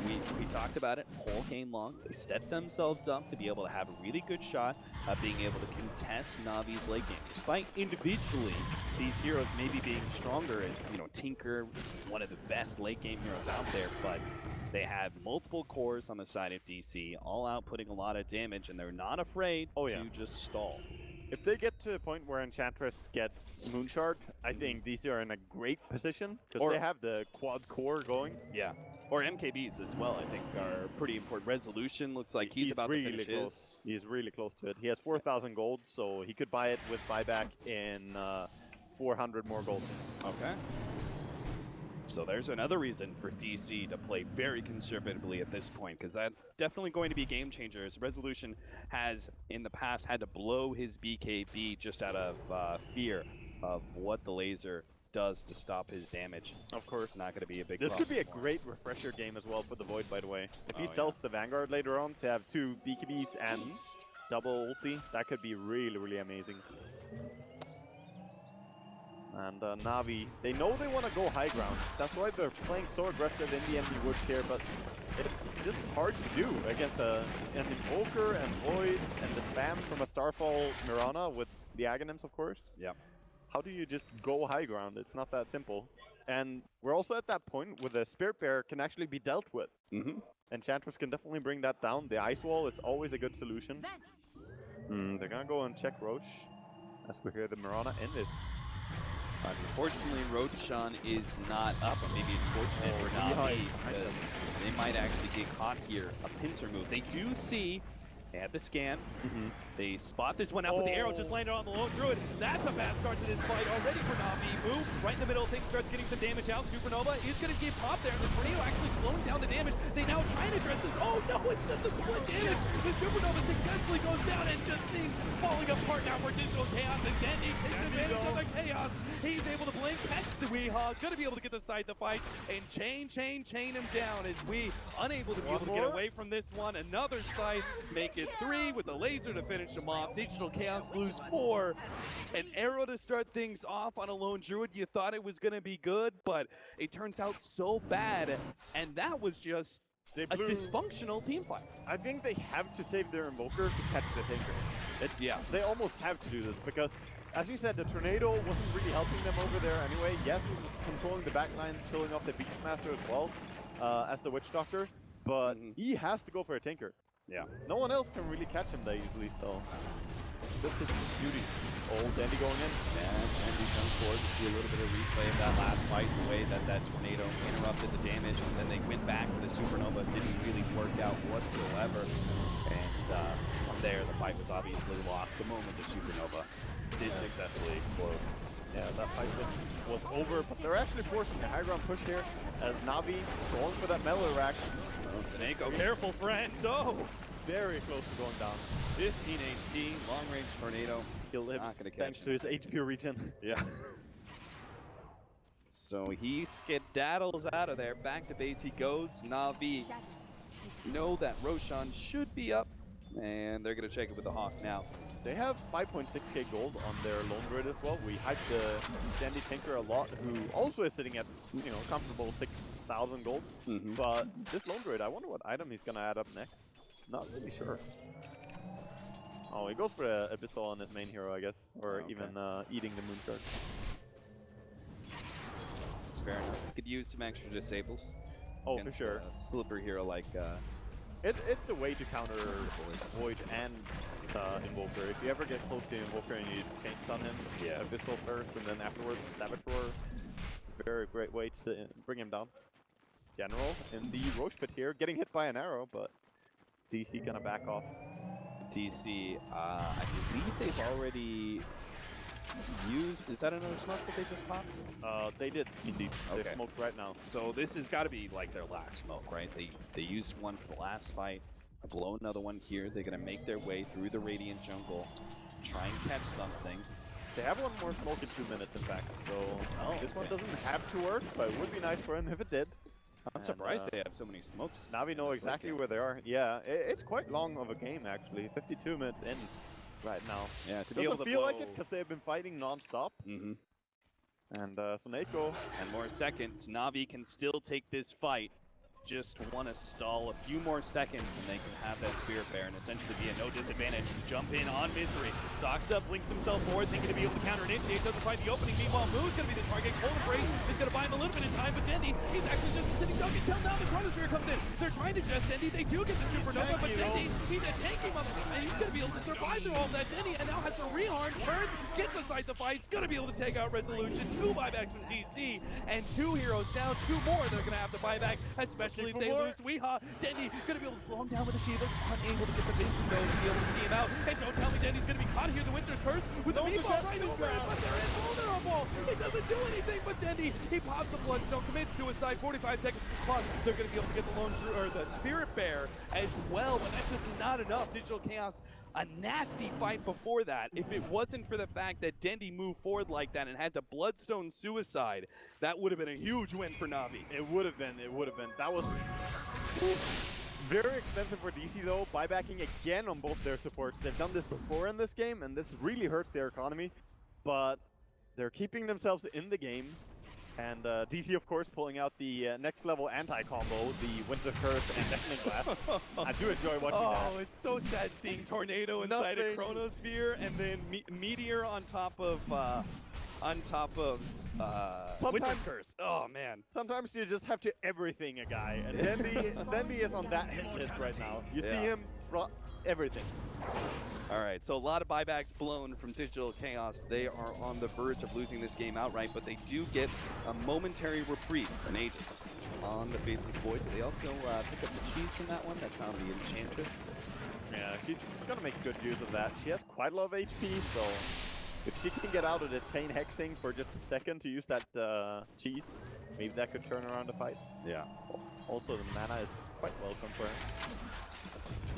B: we talked about it whole game long. They set themselves up to be able to have a really good shot at being able to contest Navi's late game. Despite individually these heroes maybe being stronger as, Tinker, one of the best late game heroes out there, but they have multiple cores on the side of DC, all out putting a lot of damage, and they're not afraid to just stall.
A: If they get to a point where Enchantress gets Moonshard, I think DC are in a great position because they have the quad core going.
B: Yeah, or MKBs as well, I think, are pretty important. Resolution looks like he's about
A: really
B: to finish
A: close. He's really close to it. He has 4,000 gold, so he could buy it with buyback in 400 more gold.
B: Okay. So there's another reason for DC to play very conservatively at this point, because that's definitely going to be game changers. Resolution has, in the past, had to blow his BKB just out of fear of what the laser does to stop his damage.
A: Of course.
B: Not going to be a big
A: This
B: problem
A: could be a
B: for him.
A: great refresher game as well for the Void, by the way. If he sells the Vanguard later on to have 2 BKBs and double ulti, that could be really, really amazing. And Navi, they know they want to go high ground. That's why they're playing so aggressive in the empty woods here, but it's just hard to do against an Invoker and Voids and the spam from a Starfall Mirana with the Aghanims, of course.
B: Yeah.
A: How do you just go high ground? It's not that simple. And we're also at that point where the Spirit Bear can actually be dealt with. Enchantress can definitely bring that down. The Ice Wall, it's always a good solution. They're gonna go and check Roche as we hear the Mirana in this.
B: Unfortunately, Roshan is not up, and maybe it's fortunate for Navi, because they might actually get caught here. A pincer move. They do see, they have the scan, they spot this one out, but the arrow just landed on the lone druid. That's a bad start to this fight already for Navi. Move right in the middle, things starts getting some damage out. Supernova is going to get popped there, and the tornado actually slowing down the damage. They now try to address this. Oh no, it's just a split damage. The Supernova successfully goes down, and just things falling apart now for Digital Chaos. And Dendi takes advantage of the chaos. He's able to blink, catch the Weehaw, going to be able to get the side to fight, and chain him down as we unable to be able to get away from this one. Another side, make it 3 with the laser to finish him off. Digital Chaos lose 4. An arrow to start things off on a lone druid. You thought it was going to be good, but it turns out so bad, and that was just a dysfunctional team fight.
A: I think they have to save their Invoker to catch the Tinker. They almost have to do this because, as you said, the Tornado wasn't really helping them over there anyway. Yes, he was controlling the backlines, killing off the Beastmaster as well as the Witch Doctor, but he has to go for a Tinker. No one else can really catch him that easily, so this is his duty. Oh, Dendi going in.
B: And Dendi comes forward to see a little bit of replay of that last fight, the way that that tornado interrupted the damage, and then they went back with the Supernova. Didn't really work out whatsoever. And from there, the fight was obviously lost the moment the Supernova did successfully explode.
A: Yeah, that fight was over, but they're actually forcing a high ground push here as Navi going for that melee rack.
B: Oh, Snake, careful, friends! Oh!
A: Very close to going down.
B: 15 HP, long-range tornado.
A: He'll live thanks to his HP regen.
B: Yeah. So he skedaddles out of there. Back to base he goes. Navi know that Roshan should be up, and they're going to check it with the Hawk now.
A: They have 5.6k gold on their lone druid as well. We hyped the Dendi Tinker a lot, who also is sitting at, you know, comfortable 6,000 gold. But this lone druid, I wonder what item he's gonna add up next. Not really sure. Oh, he goes for Abyssal on his main hero, I guess, or even eating the moon shard.
B: It's fair enough. Could use some extra disables.
A: Oh, for sure.
B: Slippery hero like.
A: It's the way to counter Void and Invoker. If you ever get close to Invoker and you chain stun him, Abyssal first and then afterwards Saboteur. Very great way to bring him down. General in the Roche pit here, getting hit by an arrow, but DC gonna back off.
B: DC, I believe they've already used, is that another smoke that they just popped?
A: They did, indeed.
B: Okay.
A: They're smoked right now.
B: So this has got to be like their last smoke, right? They used one for the last fight, blow another one here. They're going to make their way through the Radiant jungle, try and catch something.
A: They have one more smoke in 2 minutes, in fact, so this one doesn't have to work, but it would be nice for him if it did.
B: I'm surprised they have so many smokes.
A: Navi know exactly where they are. Yeah, it's quite long of a game, actually. 52 minutes in right now.
B: Yeah, to be able to
A: feel like it because they've been fighting non-stop. And Soneko.
B: 10 more seconds. Navi can still take this fight. Just want to stall a few more seconds and they can have that Spirit Bear and essentially be at no disadvantage. Jump in on Misery. Soxta blinks himself forward, thinking to be able to counter-initiate. Doesn't find the opening. Meanwhile, Moo's going to be the target. Cold Embrace is going to buy him a little bit of time, but Dendi, he's actually just sitting duck until now the Chronosphere comes in. They're trying to just Dendi. They do get the Supernova, but Dendi, he's a tanking up, and he's going to be able to survive through all that. Dendi, and now has the Rehorn, turns, gets aside the fight. He's going to be able to take out Resolution. 2 buybacks from DC, and 2 heroes down. 2 more they're going to have to buy back, especially if they lose Weehaw. Dendi going to be able to slow him down with the shield, unable to get the vision though to be able to see him out. And don't tell me Dendi's going to be caught here. The Winter's Curse with the meatball right over it, but they're invulnerable. It doesn't do anything, but Dendi, he pops the Bloodstone, commits suicide, 45 seconds plus. They're going to be able to get the lone or the Spirit Bear as well, but that's just not enough. Digital Chaos, a nasty fight before that. If it wasn't for the fact that Dendi moved forward like that and had the Bloodstone suicide, that would have been a huge win for Navi.
A: It would have been. That was very expensive for DC though, buybacking again on both their supports. They've done this before in this game, and this really hurts their economy. But they're keeping themselves in the game. And DC, of course, pulling out the next level anti-combo, the Winter Curse and Deafening Blast. I do enjoy watching that.
B: Oh, it's so sad seeing Tornado inside a Chronosphere and then Meteor on top of Winter Curse. Oh man.
A: Sometimes you just have to everything a guy, and Dendi is on that hit list right now. You see him, everything.
B: All right, so a lot of buybacks blown from Digital Chaos. They are on the verge of losing this game outright, but they do get a momentary reprieve from Aegis on the Faceless Void. Do they also pick up the cheese from that one? That's on the Enchantress.
A: Yeah, she's gonna make good use of that. She has quite a lot of HP, so if she can get out of the chain hexing for just a second to use that cheese, maybe that could turn around the fight.
B: Yeah.
A: Also, the mana is quite welcome for her.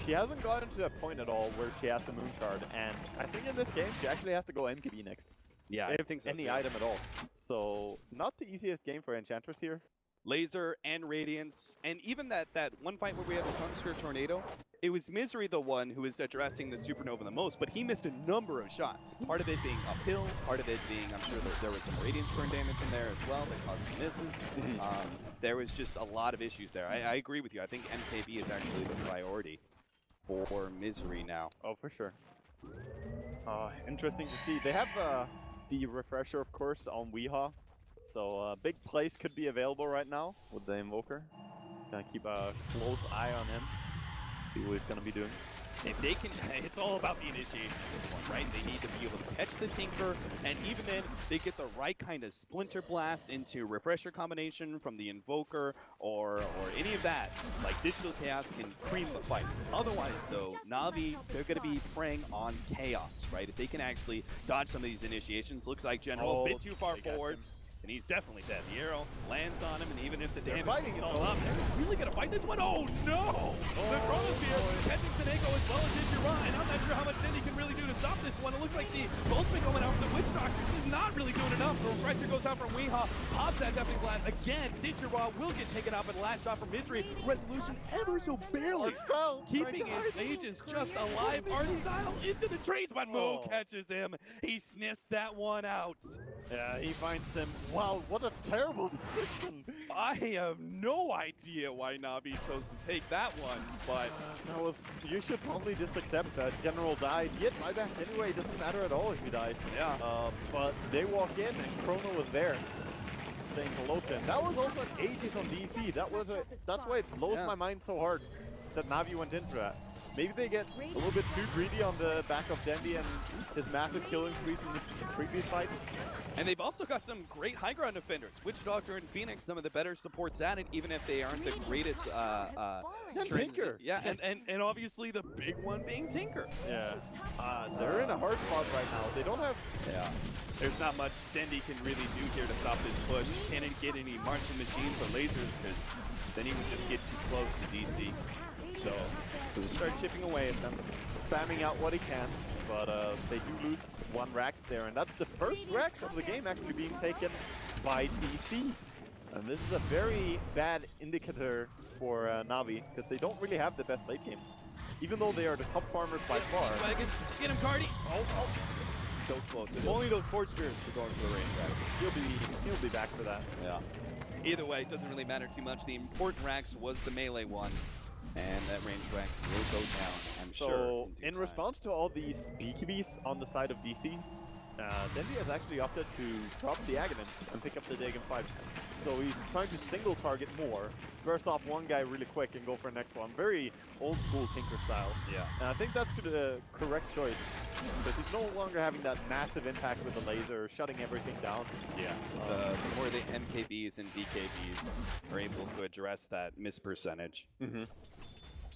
A: She hasn't gotten to that point at all where she has the Moon Shard, and I think in this game she actually has to go MKB next.
B: Yeah,
A: if
B: I think so
A: any
B: too.
A: item at all. So, not the easiest game for Enchantress here.
B: Laser and Radiance, and even that one fight where we had the Chronosphere Tornado, it was Misery the one who was addressing the Supernova the most, but he missed a number of shots. Part of it being uphill, part of it being, I'm sure that there was some Radiance burn damage in there as well that caused some misses. There was just a lot of issues there. I agree with you. I think MKB is actually the priority for Misery now.
A: Oh, for sure. Interesting to see. They have the refresher, of course, on Weehaw. So big plays could be available right now with the Invoker. Gonna keep a close eye on him. See what he's gonna be doing.
B: If they can, it's all about the initiation of this one, right? They need to be able to catch the Tinker, and even then, they get the right kind of Splinter Blast into Refresher combination from the Invoker, or any of that. Like, Digital Chaos can cream the fight. Otherwise, though, Na'Vi, they're going to be preying on Chaos, right? If they can actually dodge some of these initiations, looks like General a bit too far forward. And he's definitely dead. The arrow lands on him, and even if the damage is all up, they're really going to fight this one. Oh, no! The Chronosphere catching Senego as well as Ishira, and I'm not sure how much Dendi can really do to stop this one. It looks like the ultimate going out for the Witch Doctor. She's not really doing enough. The refresher goes out from Weehaw, pops that Deafening Blast again. Ishira will get taken out, but last shot from Misery. Resolution ever so barely keeping his agents just alive. Artstyle into the trees, but Mo catches him. He sniffs that one out.
A: Yeah, he finds him. Wow, what a terrible decision!
B: I have no idea why Na'Vi chose to take that one, but
A: that was. You should probably just accept that General died. He had buyback anyway. It doesn't matter at all if he dies.
B: Yeah.
A: But they walk in and Chrono was there, saying hello to him. That was also an Aegis on DC. That's why it blows my mind so hard that Na'Vi went into that. Maybe they get a little bit too greedy on the back of Dendi and his massive kill increase in the previous fights.
B: And they've also got some great high ground defenders. Witch Doctor and Phoenix, some of the better supports at it, even if they aren't the greatest.
A: Tinker.
B: Yeah, and obviously the big one being Tinker.
A: Yeah. They're in a hard spot right now. They don't have.
B: Yeah. There's not much Dendi can really do here to stop this push. Can't get any marching machines or lasers because then he would just get too close to DC. So start chipping away at them,
A: spamming out what he can, but they do lose one Rax there, and that's the first Rax of the game actually being taken by DC. And this is a very bad indicator for Na'Vi, because they don't really have the best late game. Even though they are the top farmers by far.
B: Get him, Cardi! Oh. So close. If only those Force Spirits were going for the range Rax.
A: He'll be back for that.
B: Yeah. Either way, it doesn't really matter too much. The important Rax was the melee one. And that range Rax will go down, I'm sure.
A: So, in response to all these BKBs on the side of DC, Dendi has actually opted to drop the Aghanim's and pick up the Dagon 5. So he's trying to single target more, burst off one guy really quick and go for the next one. Very old school Tinker style.
B: Yeah.
A: And I think that's the correct choice, because he's no longer having that massive impact with the laser, shutting everything down.
B: Yeah. The more the MKBs and BKBs are able to address that miss percentage.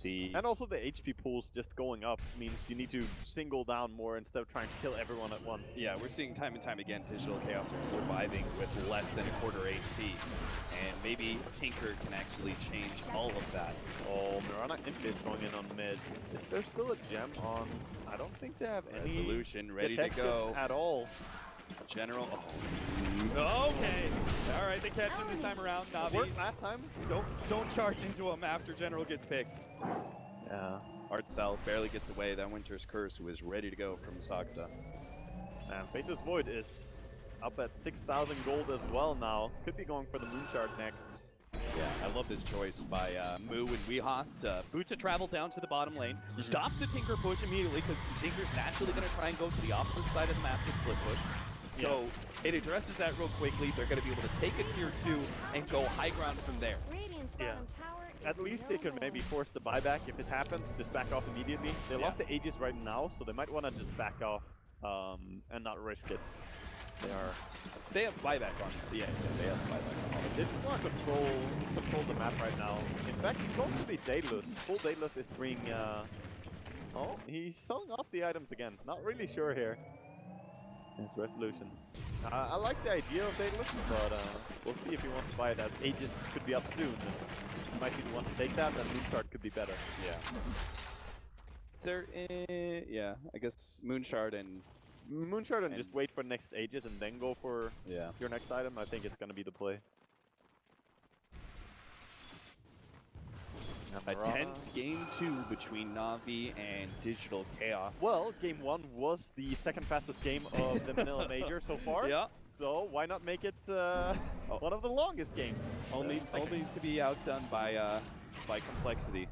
A: And also the HP pools just going up means you need to single down more instead of trying to kill everyone at once.
B: Yeah, we're seeing time and time again Digital Chaos are surviving with less than a quarter HP. And maybe Tinker can actually change all of that.
A: Oh, Mirana Imp going in on mids. Is there still a gem on? I don't think they have any
B: Resolution ready to go
A: at all.
B: General. Oh. Okay. All right, they catch him this time around. Na'Vi.
A: Worked last time.
B: Don't charge into him after General gets picked.
A: Yeah.
B: Artstyle barely gets away. That Winter's Curse was ready to go from Saksa.
A: Man, Faceless Void is up at 6,000 gold as well now. Could be going for the Moon Shard next.
B: Yeah, I love this choice by Moo and Weehaw to boot to travel down to the bottom lane, stop the Tinker push immediately because Tinker's naturally going to try and go to the opposite side of the map to split push. So it addresses that real quickly. They're going to be able to take a tier 2 and go high ground from there.
A: Yeah. At least they could maybe force the buyback if it happens, just back off immediately. They lost the Aegis right now, so they might want to just back off and not risk it.
B: They have buyback on it. Yeah, they have buyback on it.
A: They just want to control the map right now. In fact, he's going to be Daedalus. Full Daedalus is bringing... oh, he's selling off the items again. Not really sure here. His resolution. I like the idea of Daedalus, but we'll see if he wants to buy it, as Aegis could be up soon. He might be the one to take that, and Moonshard could be better.
B: Yeah. Is there... yeah, I guess Moonshard and
A: just wait for next Aegis and then go for your next item. I think it's going to be the play.
B: A tense game 2 between Na'Vi and Digital Chaos.
A: Well, game 1 was the second fastest game of the Manila Major so far.
B: Yeah.
A: So why not make it one of the longest games?
B: Only to be outdone by complexity.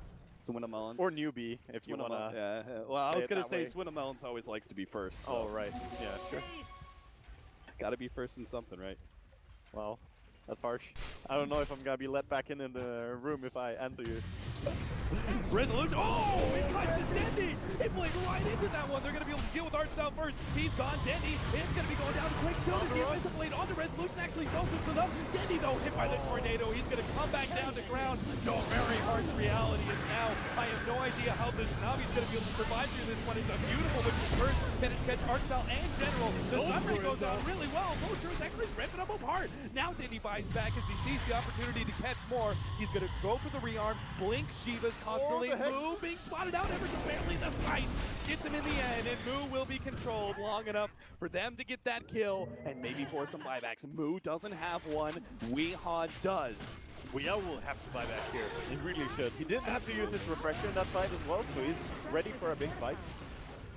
B: Swinamelons.
A: Or newbie, if you want to.
B: Yeah. Well, I was going to say Swinamelons always likes to be first. So.
A: Oh, right. Yeah, sure.
B: Got to be first in something, right?
A: Well, that's harsh. I don't know if I'm going to be let back in the room if I answer you.
B: Resolution. Oh, he touched Vi.Dendi. He played right into that one. They're going to be able to deal with Artstyle first. He's gone. Vi.Dendi is going to be going down to quick kill. The defensive blade on the Resolution actually goes into them. Vi.Dendi, though, hit by the tornado. He's going to come back down to ground. No, very harsh reality is now. I have no idea how this Navi's going to be able to survive through this one. It's a beautiful which is first. Can it catch Artstyle and General? The Sunray goes down really well. Mojo is actually ripping them apart. Now Vi.Dendi buys back as he sees the opportunity to catch more. He's going to go for the rearm. Blink Shiva's constantly. Moo being spotted out ever so barely. The fight gets him in the end, and Moo will be controlled long enough for them to get that kill and maybe force some buybacks. Moo doesn't have one. Weehaw does.
A: Weehaw will have to buy back here. He really should. He didn't have to use his refresher in that fight as well, so he's ready for a big fight.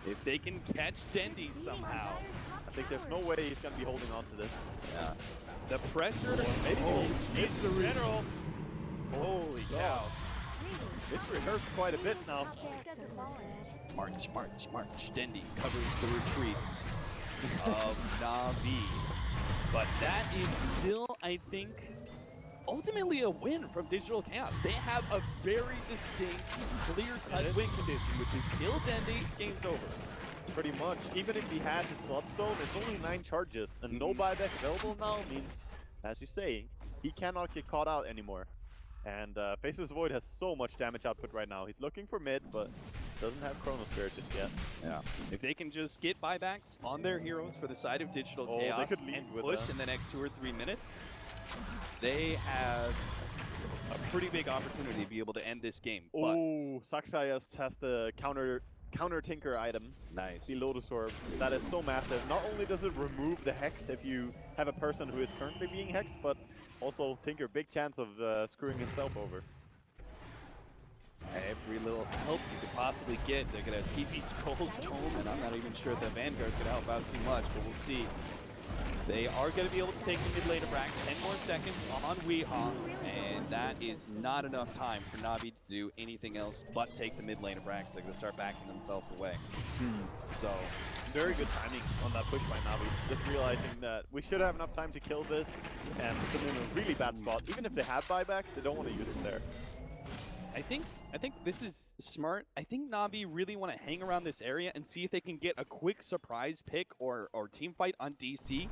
B: If they can catch Dendi somehow.
A: I think there's no way he's going to be holding on to this.
B: Yeah. The pressure.
A: Maybe
B: it's the General. Holy cow.
A: This hurts quite a bit now.
B: March, march, march. Dendi covers the retreat of Na'Vi. But that is still, I think, ultimately a win from Digital Chaos. They have a very distinct, clear-cut win condition, which is kill Dendi, game's over.
A: Pretty much. Even if he has his Bloodstone, it's only 9 charges, and no buyback available now means, as you say, he cannot get caught out anymore. And Faceless Void has so much damage output right now. He's looking for mid, but doesn't have Chrono Spirit just yet.
B: Yeah. If they can just get buybacks on their heroes for the side of Digital Chaos
A: they could lead
B: and
A: with
B: push in the next 2 or 3 minutes, they have a pretty big opportunity to be able to end this game.
A: Oh, Saxayas has the counter Tinker item.
B: Nice.
A: The Lotus Orb. That is so massive. Not only does it remove the Hex if you have a person who is currently being hexed, but also Tinker, big chance of screwing himself over.
B: Every little help you could possibly get. They're going to TP Skull's Tome, and I'm not even sure the Vanguard's going to help out too much, but we'll see. They are going to be able to take the mid lane of Brax. 10 more seconds on Weehaw, and that is not enough time for Na'Vi to do anything else but take the mid lane of Brax. They're going to start backing themselves away. So,
A: very good timing on that push by Na'Vi. Just realizing that we should have enough time to kill this and put them in a really bad spot. Even if they have buyback, they don't want to use it there.
B: I think this is smart. I think Na'Vi really want to hang around this area and see if they can get a quick surprise pick or team fight on DC.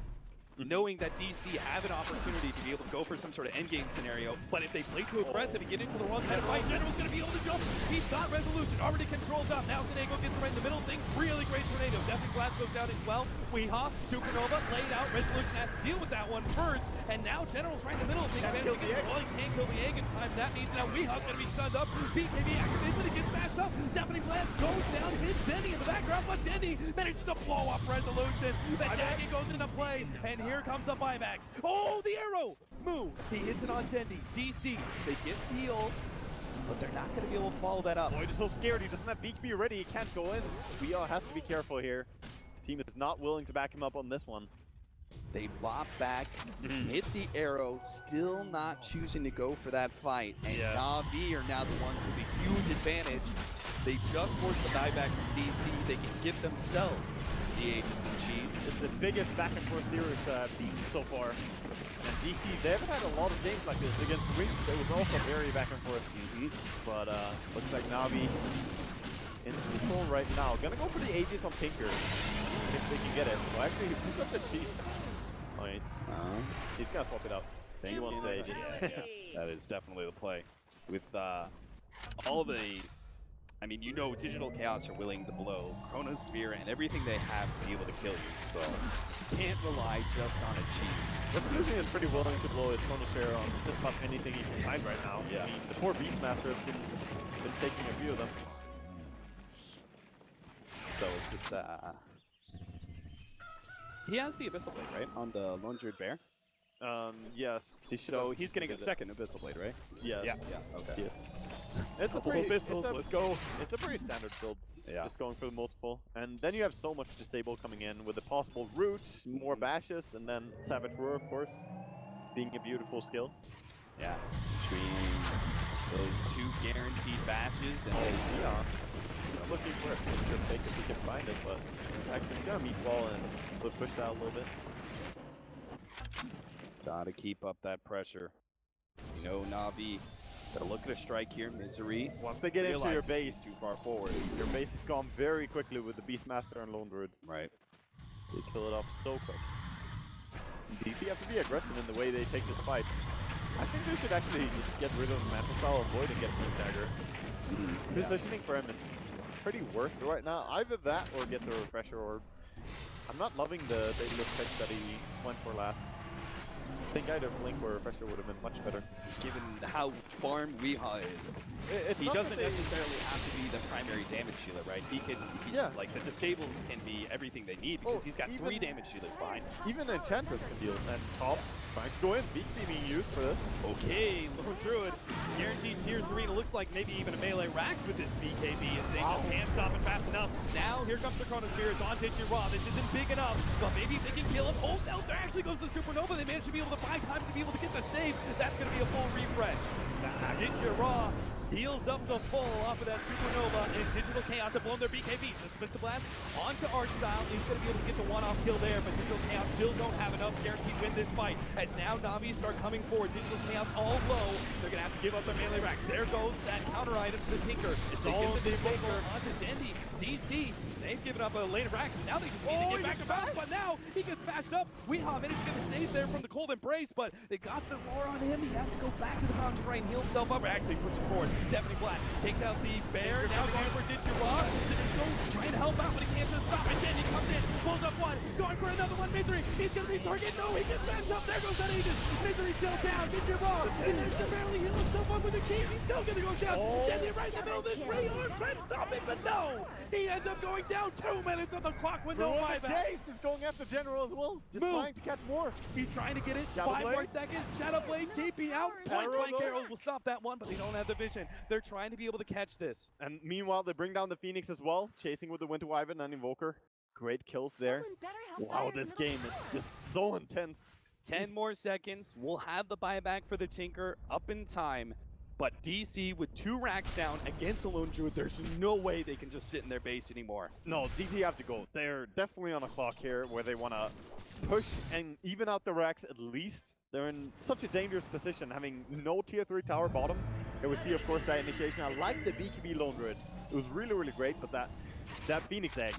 B: Knowing that DC have an opportunity to be able to go for some sort of endgame scenario, but if they play too aggressive and get into the wrong kind of fight, General's going to be able to jump. He's got Resolution, already controls up. Now Sonego gets right in the middle thing. Really great tornado. Definitely Blast goes down as well. Weehaw, Supernova, laid out. Resolution has to deal with that one first, and now General's right in the middle. He can't kill the egg in time. That means now Weehaw's going to be stunned up. BKB activates, but he gets smashed up. Deafening Blast goes down, hits Dendi in the background, but Dendi manages to blow up Resolution. The Dagger goes into play, and here comes the buybacks. Oh, the arrow! Moo! He hits it on Dendi. DC, they get healed, but they're not going to be able to follow that up.
A: Void is so scared. He doesn't have BKB ready. He can't go in. We all has to be careful here. His team is not willing to back him up on this one.
B: They bop back, hit the arrow, still not choosing to go for that fight. And Na'Vi are now the ones with a huge advantage. They just forced the buyback from DC. They can give themselves the Aegis and Cheese.
A: It's the biggest back and forth series beat so far. And DC, they haven't had a lot of games like this. Against Wings, it was also very back and forth. But looks like Na'Vi in control right now. Gonna go for the Aegis on Tinker if they can get it. Well, actually, he picks up the Cheese. Oh, wait. He's gonna swap it out. He wants the Aegis.
B: That is definitely the play. With all the... I mean, you know Digital Chaos are willing to blow Chronosphere and everything they have to be able to kill you, so you can't rely just on a Cheese.
A: Rasmussen is pretty willing to blow his Chronosphere on just about anything he can find right now. I mean, the poor Beastmaster has been taking a few of them.
B: So it's just, he has the Abyssal Blade, right? On the Lone Druid Bear?
A: Yes.
B: So he's getting a second Abyssal Blade, right?
A: Yes.
B: Yeah, okay.
A: Yes. It's a pretty,
B: let's go.
A: It's a pretty standard build,
B: Yeah.
A: just going for the multiple. And then you have so much Disable coming in with the possible Root, more Bashes, and then Savage Roar, of course, being a beautiful skill.
B: Yeah, between those two guaranteed Bashes and
A: Just looking for a future pick if we can find it, but actually he's gonna meatball and split push out a little bit.
B: gotta keep up that pressure. You know, Na'Vi gotta look at a strike here. Misery.
A: Once they get into your base,
B: too far forward.
A: your base is gone very quickly with the Beastmaster and Lone Druid.
B: Right.
A: They kill it off so quick. DC have to be aggressive in the way they take this fight. I think they should actually just get rid of the Mantle Style, avoid and get Team Dagger. Positioning for him is pretty worth it right now. Either that or get the Refresher Orb. I'm not loving the Daedalus pick that he went for last. I think either Blink or Refresher would have been much better.
B: Given how farm Weehaw is.
A: It's
B: He
A: not
B: doesn't
A: that they-
B: necessarily have to be the primary damage dealer, right? He can, like, the disables can be everything they need because he's got 3 damage dealers behind.
A: Even Enchantress can deal, and Top trying to go in. Beak being used for this.
B: Okay, Lone Druid, guaranteed tier 3, and it looks like maybe even a melee rack with this BKB, and they just can't stop it fast enough. Now, here comes the Chronosphere, it's on Ditchy Raw. This isn't big enough, but maybe they can kill him. Oh, no, there actually goes the Supernova. They managed to be able to buy time to be able to get the save. That's going to be a full refresh. Ditchy Raw heals up the full off of that Supernova, and Digital Chaos have blown their BKB. The Mr. Blast onto Archstyle. He's going to be able to get the one-off kill there, but Digital Chaos still don't have enough to guarantee win this fight. As now Na'Vi start coming forward, Digital Chaos all low. They're going to have to give up their melee racks. There goes that counter item to the Tinker. It's all the Tinker onto Dendi. DC, they've given up a lane of racks, and now they just need to get back to bounce, but now he gets bashed up. Weehaw managed to get a save there from the Cold Embrace, but they got the roar on him. He has to go back to the mountain to try and heal himself up. Actually pushing forward. Definitely Black takes out the bear. Now going for Ditchy Raw. Ditchy trying to help out, but he can't just stop it. Then he comes in, pulls up one, going for another one. Misery, he's going to be target. No, he gets bashed up. There goes that Aegis. Misery still down. Ditchy Raw. He needs to barely heal himself up with the key. He's still going to go down. Dendi right in the middle of this Ray arm trying to stop it, but no. He ends up going down. 2 minutes on the clock with no buyback.
A: Chase is going after General as well. Just trying to catch more.
B: He's trying to get it.
A: Shadow
B: 5
A: Blade.
B: more seconds. Shadow Blade, TP out. Point blank arrows will stop that one, but they don't have the vision. They're trying to be able to catch this.
A: And meanwhile, they bring down the Phoenix as well, chasing with the Winter Wyvern and Invoker. Great kills there. Wow, this game is just so intense.
B: 10 more seconds. We'll have the buyback for the Tinker up in time. But DC with 2 racks down against the Lone Druid, there's no way they can just sit in their base anymore.
A: No, DC have to go. They're definitely on a clock here where they want to push and even out the racks at least. They're in such a dangerous position, having no tier 3 tower bottom. Here we see, of course, that initiation. I like the BKB Lone Druid. It was really, really great, but that Phoenix egg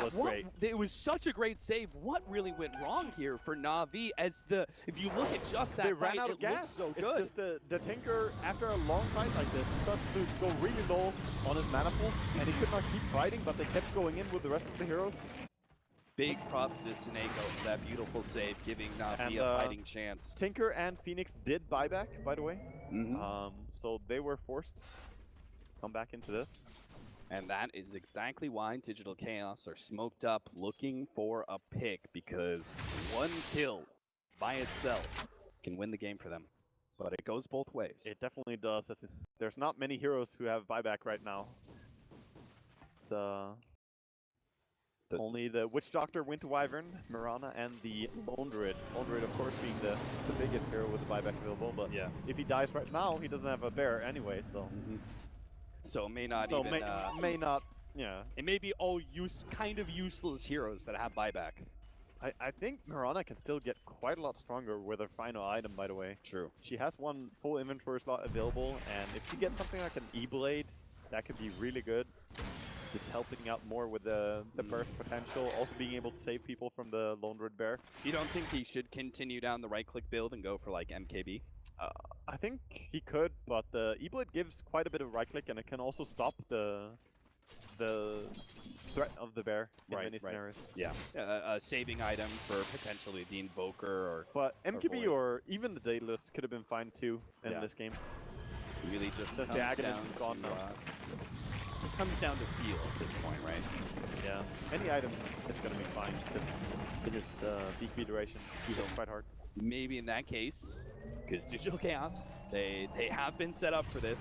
A: was great.
B: It was such a great save. What really went wrong here for Na'Vi as if you look at just that
A: they ran
B: fight,
A: out of gas.
B: So good.
A: It's just the Tinker, after a long fight like this, starts to go really low on his mana pool, and he could not keep fighting, but they kept going in with the rest of the heroes.
B: Big props to Seneko for that beautiful save, giving Na'Vi a fighting chance.
A: Tinker and Phoenix did buyback, by the way.
B: Mm-hmm.
A: So they were forced to come back into this.
B: And that is exactly why Digital Chaos are smoked up looking for a pick, because 1 kill by itself can win the game for them. But it goes both ways.
A: It definitely does. There's not many heroes who have buyback right now. It's Only the Witch Doctor, Winter Wyvern, Mirana, and the Lone Druid. Lone Druid, of course, being the biggest hero with the buyback available, but
B: Yeah.
A: if he dies right now, he doesn't have a bear anyway, so...
B: So it may not
A: So
B: even...
A: may not, yeah.
B: It may be all kind of useless heroes that have buyback.
A: I think Mirana can still get quite a lot stronger with her final item, by the way.
B: True.
A: She has one full inventory slot available, and if she gets something like an E-Blade, that could be really good. Just helping out more with the burst potential, also being able to save people from the Lone Druid Bear.
B: You don't think he should continue down the right-click build and go for, like, MKB?
A: I think he could, but the E-Blade gives quite a bit of right-click, and it can also stop the threat of the bear in many scenarios.
B: Yeah. A saving item for potentially the Invoker or...
A: But MKB
B: Void.
A: or even the Daedalus could have been fine too in this game.
B: Really just
A: the
B: comes
A: Aghanim
B: down
A: is gone
B: to...
A: now.
B: It comes down to feel at this point, right?
A: Yeah. Any item is going to be fine because it is DP duration. So quite hard.
B: Maybe in that case, because Digital Chaos, they have been set up for this.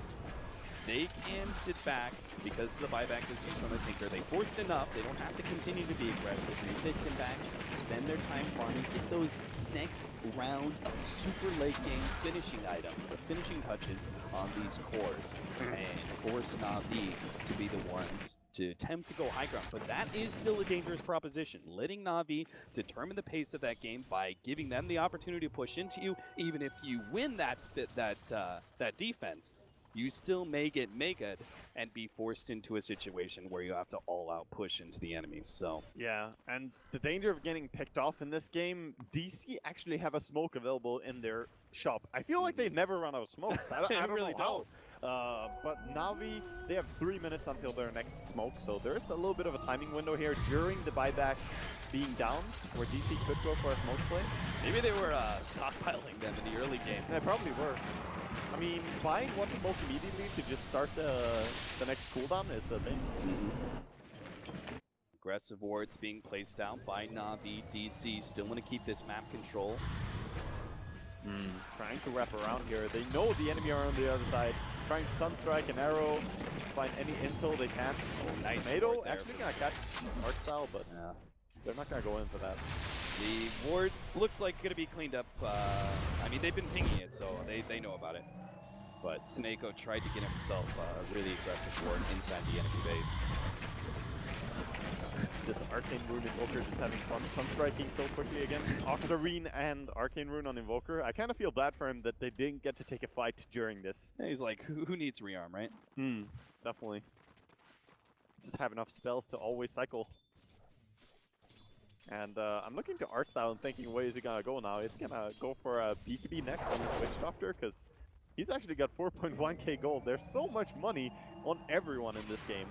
B: They can sit back because the buyback is used on the Tinker. They forced enough. They don't have to continue to be aggressive. They sit back, spend their time farming, get those next round of super late game finishing items, the finishing touches on these cores, and force Na'Vi to be the ones to attempt to go high ground. But that is still a dangerous proposition. Letting Na'Vi determine the pace of that game by giving them the opportunity to push into you, even if you win that defense, you still may get megaed and be forced into a situation where you have to all-out push into the enemies, so...
A: Yeah, and the danger of getting picked off in this game, DC actually have a smoke available in their shop. I feel like they never run out of smokes. I don't
B: really
A: know how. But Na'Vi, they have 3 minutes until their next smoke, so there's a little bit of a timing window here during the buyback being down, where DC could go for a smoke play.
B: Maybe they were stockpiling them in the early game.
A: They probably were. I mean, buying one smoke immediately to just start the next cooldown is a thing.
B: Aggressive wards being placed down by Na'Vi. DC still want to keep this map control.
A: Trying to wrap around here. They know the enemy are on the other side. Trying to Sunstrike and Arrow, find any intel they can.
B: Oh, nice.
A: Tomato actually gonna catch art style, but
B: yeah,
A: they're not gonna go in for that.
B: The ward looks like going to be cleaned up. I mean, they've been pinging it, so they know about it. But Snako tried to get himself a really aggressive ward inside the enemy base.
A: This Arcane Rune Invoker just having fun Sunstriking so quickly again. Octarine and Arcane Rune on Invoker. I kind of feel bad for him that they didn't get to take a fight during this.
B: Yeah, he's like, who needs rearm, right?
A: Definitely. Just have enough spells to always cycle. And I'm looking to art style and thinking, where is he gonna go now? Is he gonna go for a BKB next on his Witch Doctor? Because he's actually got 4.1k gold. There's so much money on everyone in this game.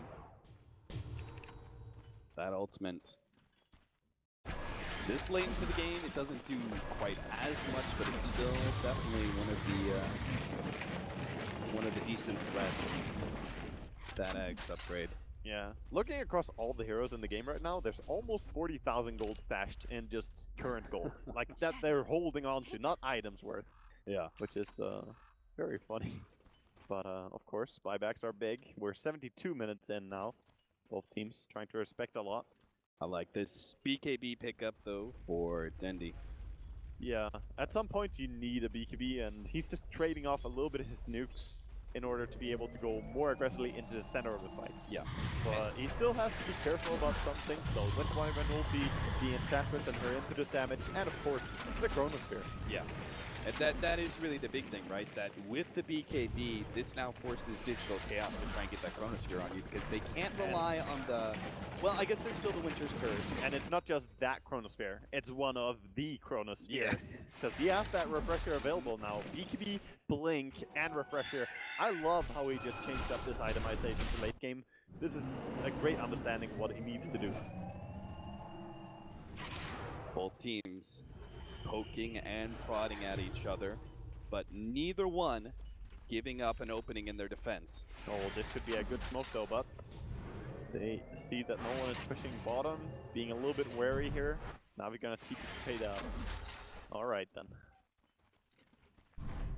B: That ultimate. This late into the game, it doesn't do quite as much, but it's still definitely one of the decent threats. That Eggs upgrade.
A: Yeah. Looking across all the heroes in the game right now, there's almost 40,000 gold stashed in just current gold. Like, that they're holding on to, not items worth.
B: Yeah.
A: Which is very funny. But, of course, buybacks are big. We're 72 minutes in now. Both teams trying to respect a lot.
B: I like this BKB pickup, though, for Dendi.
A: Yeah. At some point, you need a BKB, and he's just trading off a little bit of his nukes in order to be able to go more aggressively into the center of the fight.
B: Yeah.
A: But he still has to be careful about some things, though. Wind Wyvern will be the enchantment and her impetus damage, and of course, the Chronosphere.
B: Yeah. And that is really the big thing, right? That with the BKB, this now forces Digital Chaos to try and get that Chronosphere on you, because they can't rely on the... Well, I guess there's still the Winter's Curse.
A: And it's not just that Chronosphere, it's one of the Chronospheres. Because he has that Refresher available now. BKB, Blink, and Refresher. I love how he just changed up this itemization for late game. This is a great understanding of what he needs to do.
B: Both teams poking and prodding at each other, but neither one giving up an opening in their defense.
A: Oh, this could be a good smoke though, but they see that no one is pushing bottom, being a little bit wary here. Now we're gonna TP straight out. Alright then.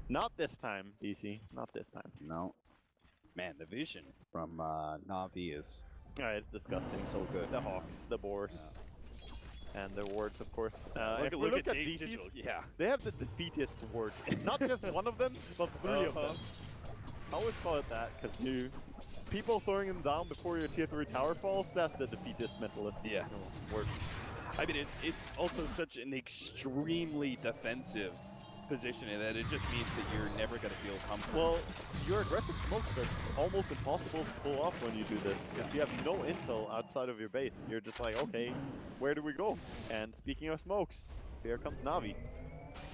A: Not this time, DC. Not this time.
B: No. Man, the vision from Na'Vi is
A: Yeah, it's disgusting.
B: So good.
A: The Hawks, the Boars, and the wards, of course. If we
B: look
A: look at
B: Digital.
A: DC's,
B: Yeah.
A: they have the defeatist wards. Not just one of them, but 3 of them. I always call it that, because people throwing them down before your tier 3 tower falls, that's the defeatist mentalist.
B: Yeah.
A: Word.
B: I mean, it's also such an extremely defensive position that it just means that you're never going to feel comfortable.
A: Well, your aggressive smokes are almost impossible to pull off when you do this, because you have no intel outside of your base. You're just like, okay, where do we go? And speaking of smokes, here comes Navi.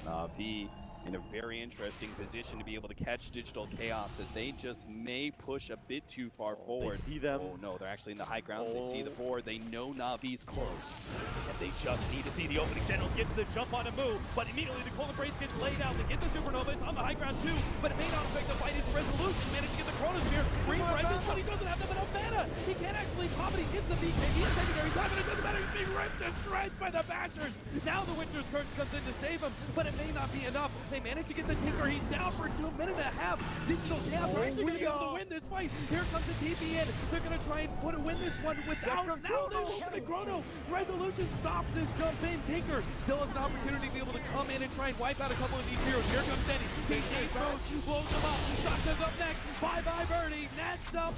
B: Navi in a very interesting position to be able to catch Digital Chaos as they just may push a bit too far forward.
A: They see them.
B: Oh no, they're actually in the high ground.
A: Oh.
B: They see the board. They know Navi's close. And they just need to see the opening. General gets the jump on a move, but immediately the Cold Embrace gets laid out. They get the Supernova. It's on the high ground too, but it may not affect the fight. It's Resolution. Managed to get the Chronosphere. Green presence, but he doesn't have enough mana. He can't actually pop it. He gets the BKB in secondary time, and it doesn't matter. He's being ripped to shreds by the Bashers. Now the Winter's Curse comes in to save him, but it may not be enough. They manage to get the Tinker. He's down for 2 minutes and a half. Digital Chaos are actually going to be able to win this fight. Here comes the TP in. They're going to try and win this one without. Now they open the Chrono. Resolution stops this jump in. Tinker still has an opportunity to be able to come in and try and wipe out a couple of these heroes. Here comes Denny. TK throws, blows them up. Sasha's up next. Bye-bye, Birdie. Next up,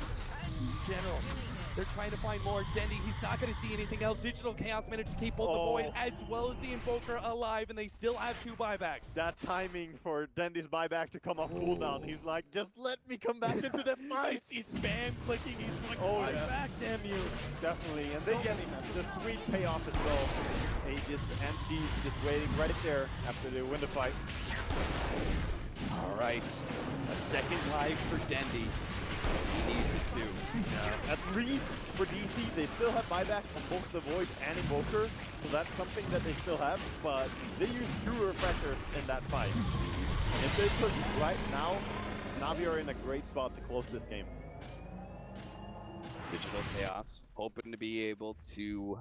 B: General. They're trying to find more. Dendi, he's not going to see anything else. Digital Chaos managed to keep both the Void as well as the Invoker alive, and they still have 2 buybacks.
A: That timing for Dendi's buyback to come off cooldown, he's like, just let me come back into the fight.
B: He's spam clicking, he's like, buyback, damn you.
A: Definitely, and they get the sweet payoff as well. Aegis and she's just waiting right there after they win the fight.
B: All right, a second life for Dendi. He needs it too.
A: Yeah. At least for DC, they still have buyback on both the Void and Invoker, so that's something that they still have, but they use 2 refreshers in that fight. And if they push right now, Navi are in a great spot to close this game.
B: Digital Chaos hoping to be able to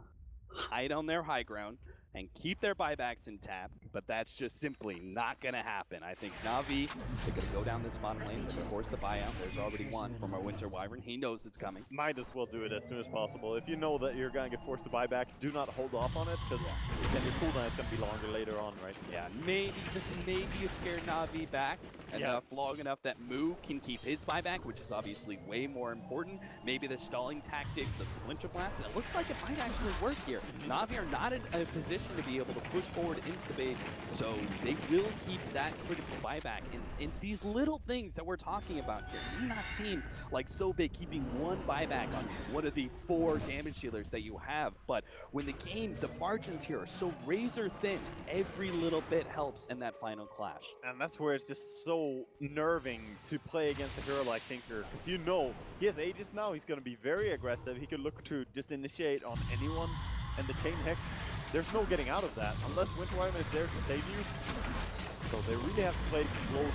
B: hide on their high ground and keep their buybacks intact, but that's just simply not going to happen. I think Navi, they're going to go down this bottom lane, and of course the buyout, there's already one from our Winter Wyvern. He knows it's coming.
A: Might as well do it as soon as possible. If you know that you're going to get forced to buy back, do not hold off on it, because then your cooldown is going to be longer later on, right?
B: Yeah, maybe, just maybe you scare Navi back enough, long enough that Moo can keep his buyback, which is obviously way more important. Maybe the stalling tactics of Splinter Blast, and it looks like it might actually work here. Navi are not in a position to be able to push forward into the base, so they will keep that critical buyback. And these little things that we're talking about here do not seem like so big, keeping 1 buyback on one of the 4 damage dealers that you have, but when the margins here are so razor thin, every little bit helps in that final clash.
A: And that's where it's just so nerving to play against a hero like Tinker, because you know he has Aegis now, he's going to be very aggressive, he could look to just initiate on anyone, and the chain hex, there's no getting out of that, unless Winter Wyvern is there to save you. So they really have to play close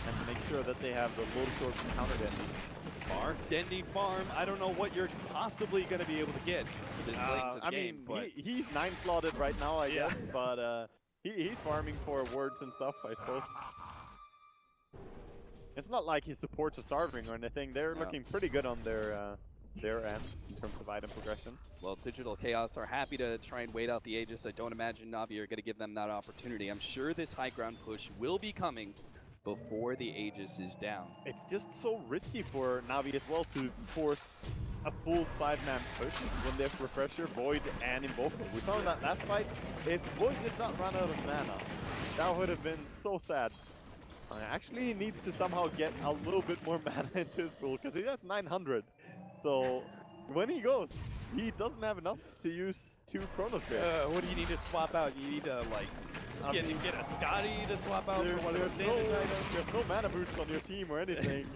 A: and make sure that they have the low sword to counter Dendi.
B: Dendi farm, I don't know what you're possibly going to be able to get this late into the game.
A: But he's 9 slotted right now, I guess, but he's farming for words and stuff, I suppose. It's not like his supports are starving or anything. They're looking pretty good on their ends in terms of item progression.
B: Well, Digital Chaos are happy to try and wait out the Aegis. I don't imagine Navi are going to give them that opportunity. I'm sure this high ground push will be coming before the Aegis is down.
A: It's just so risky for Navi as well to force a full 5-man push when they have Refresher, Void, and Invoker. We saw in that last fight, if Void did not run out of mana, that would have been so sad. Actually, he needs to somehow get a little bit more mana into his pool, because he has 900. So, when he goes, he doesn't have enough to use 2 Chronosphere.
B: What do you need to swap out? You need to, like, get a Scotty to swap out for one of those damage items?
A: There's no mana boots on your team or anything.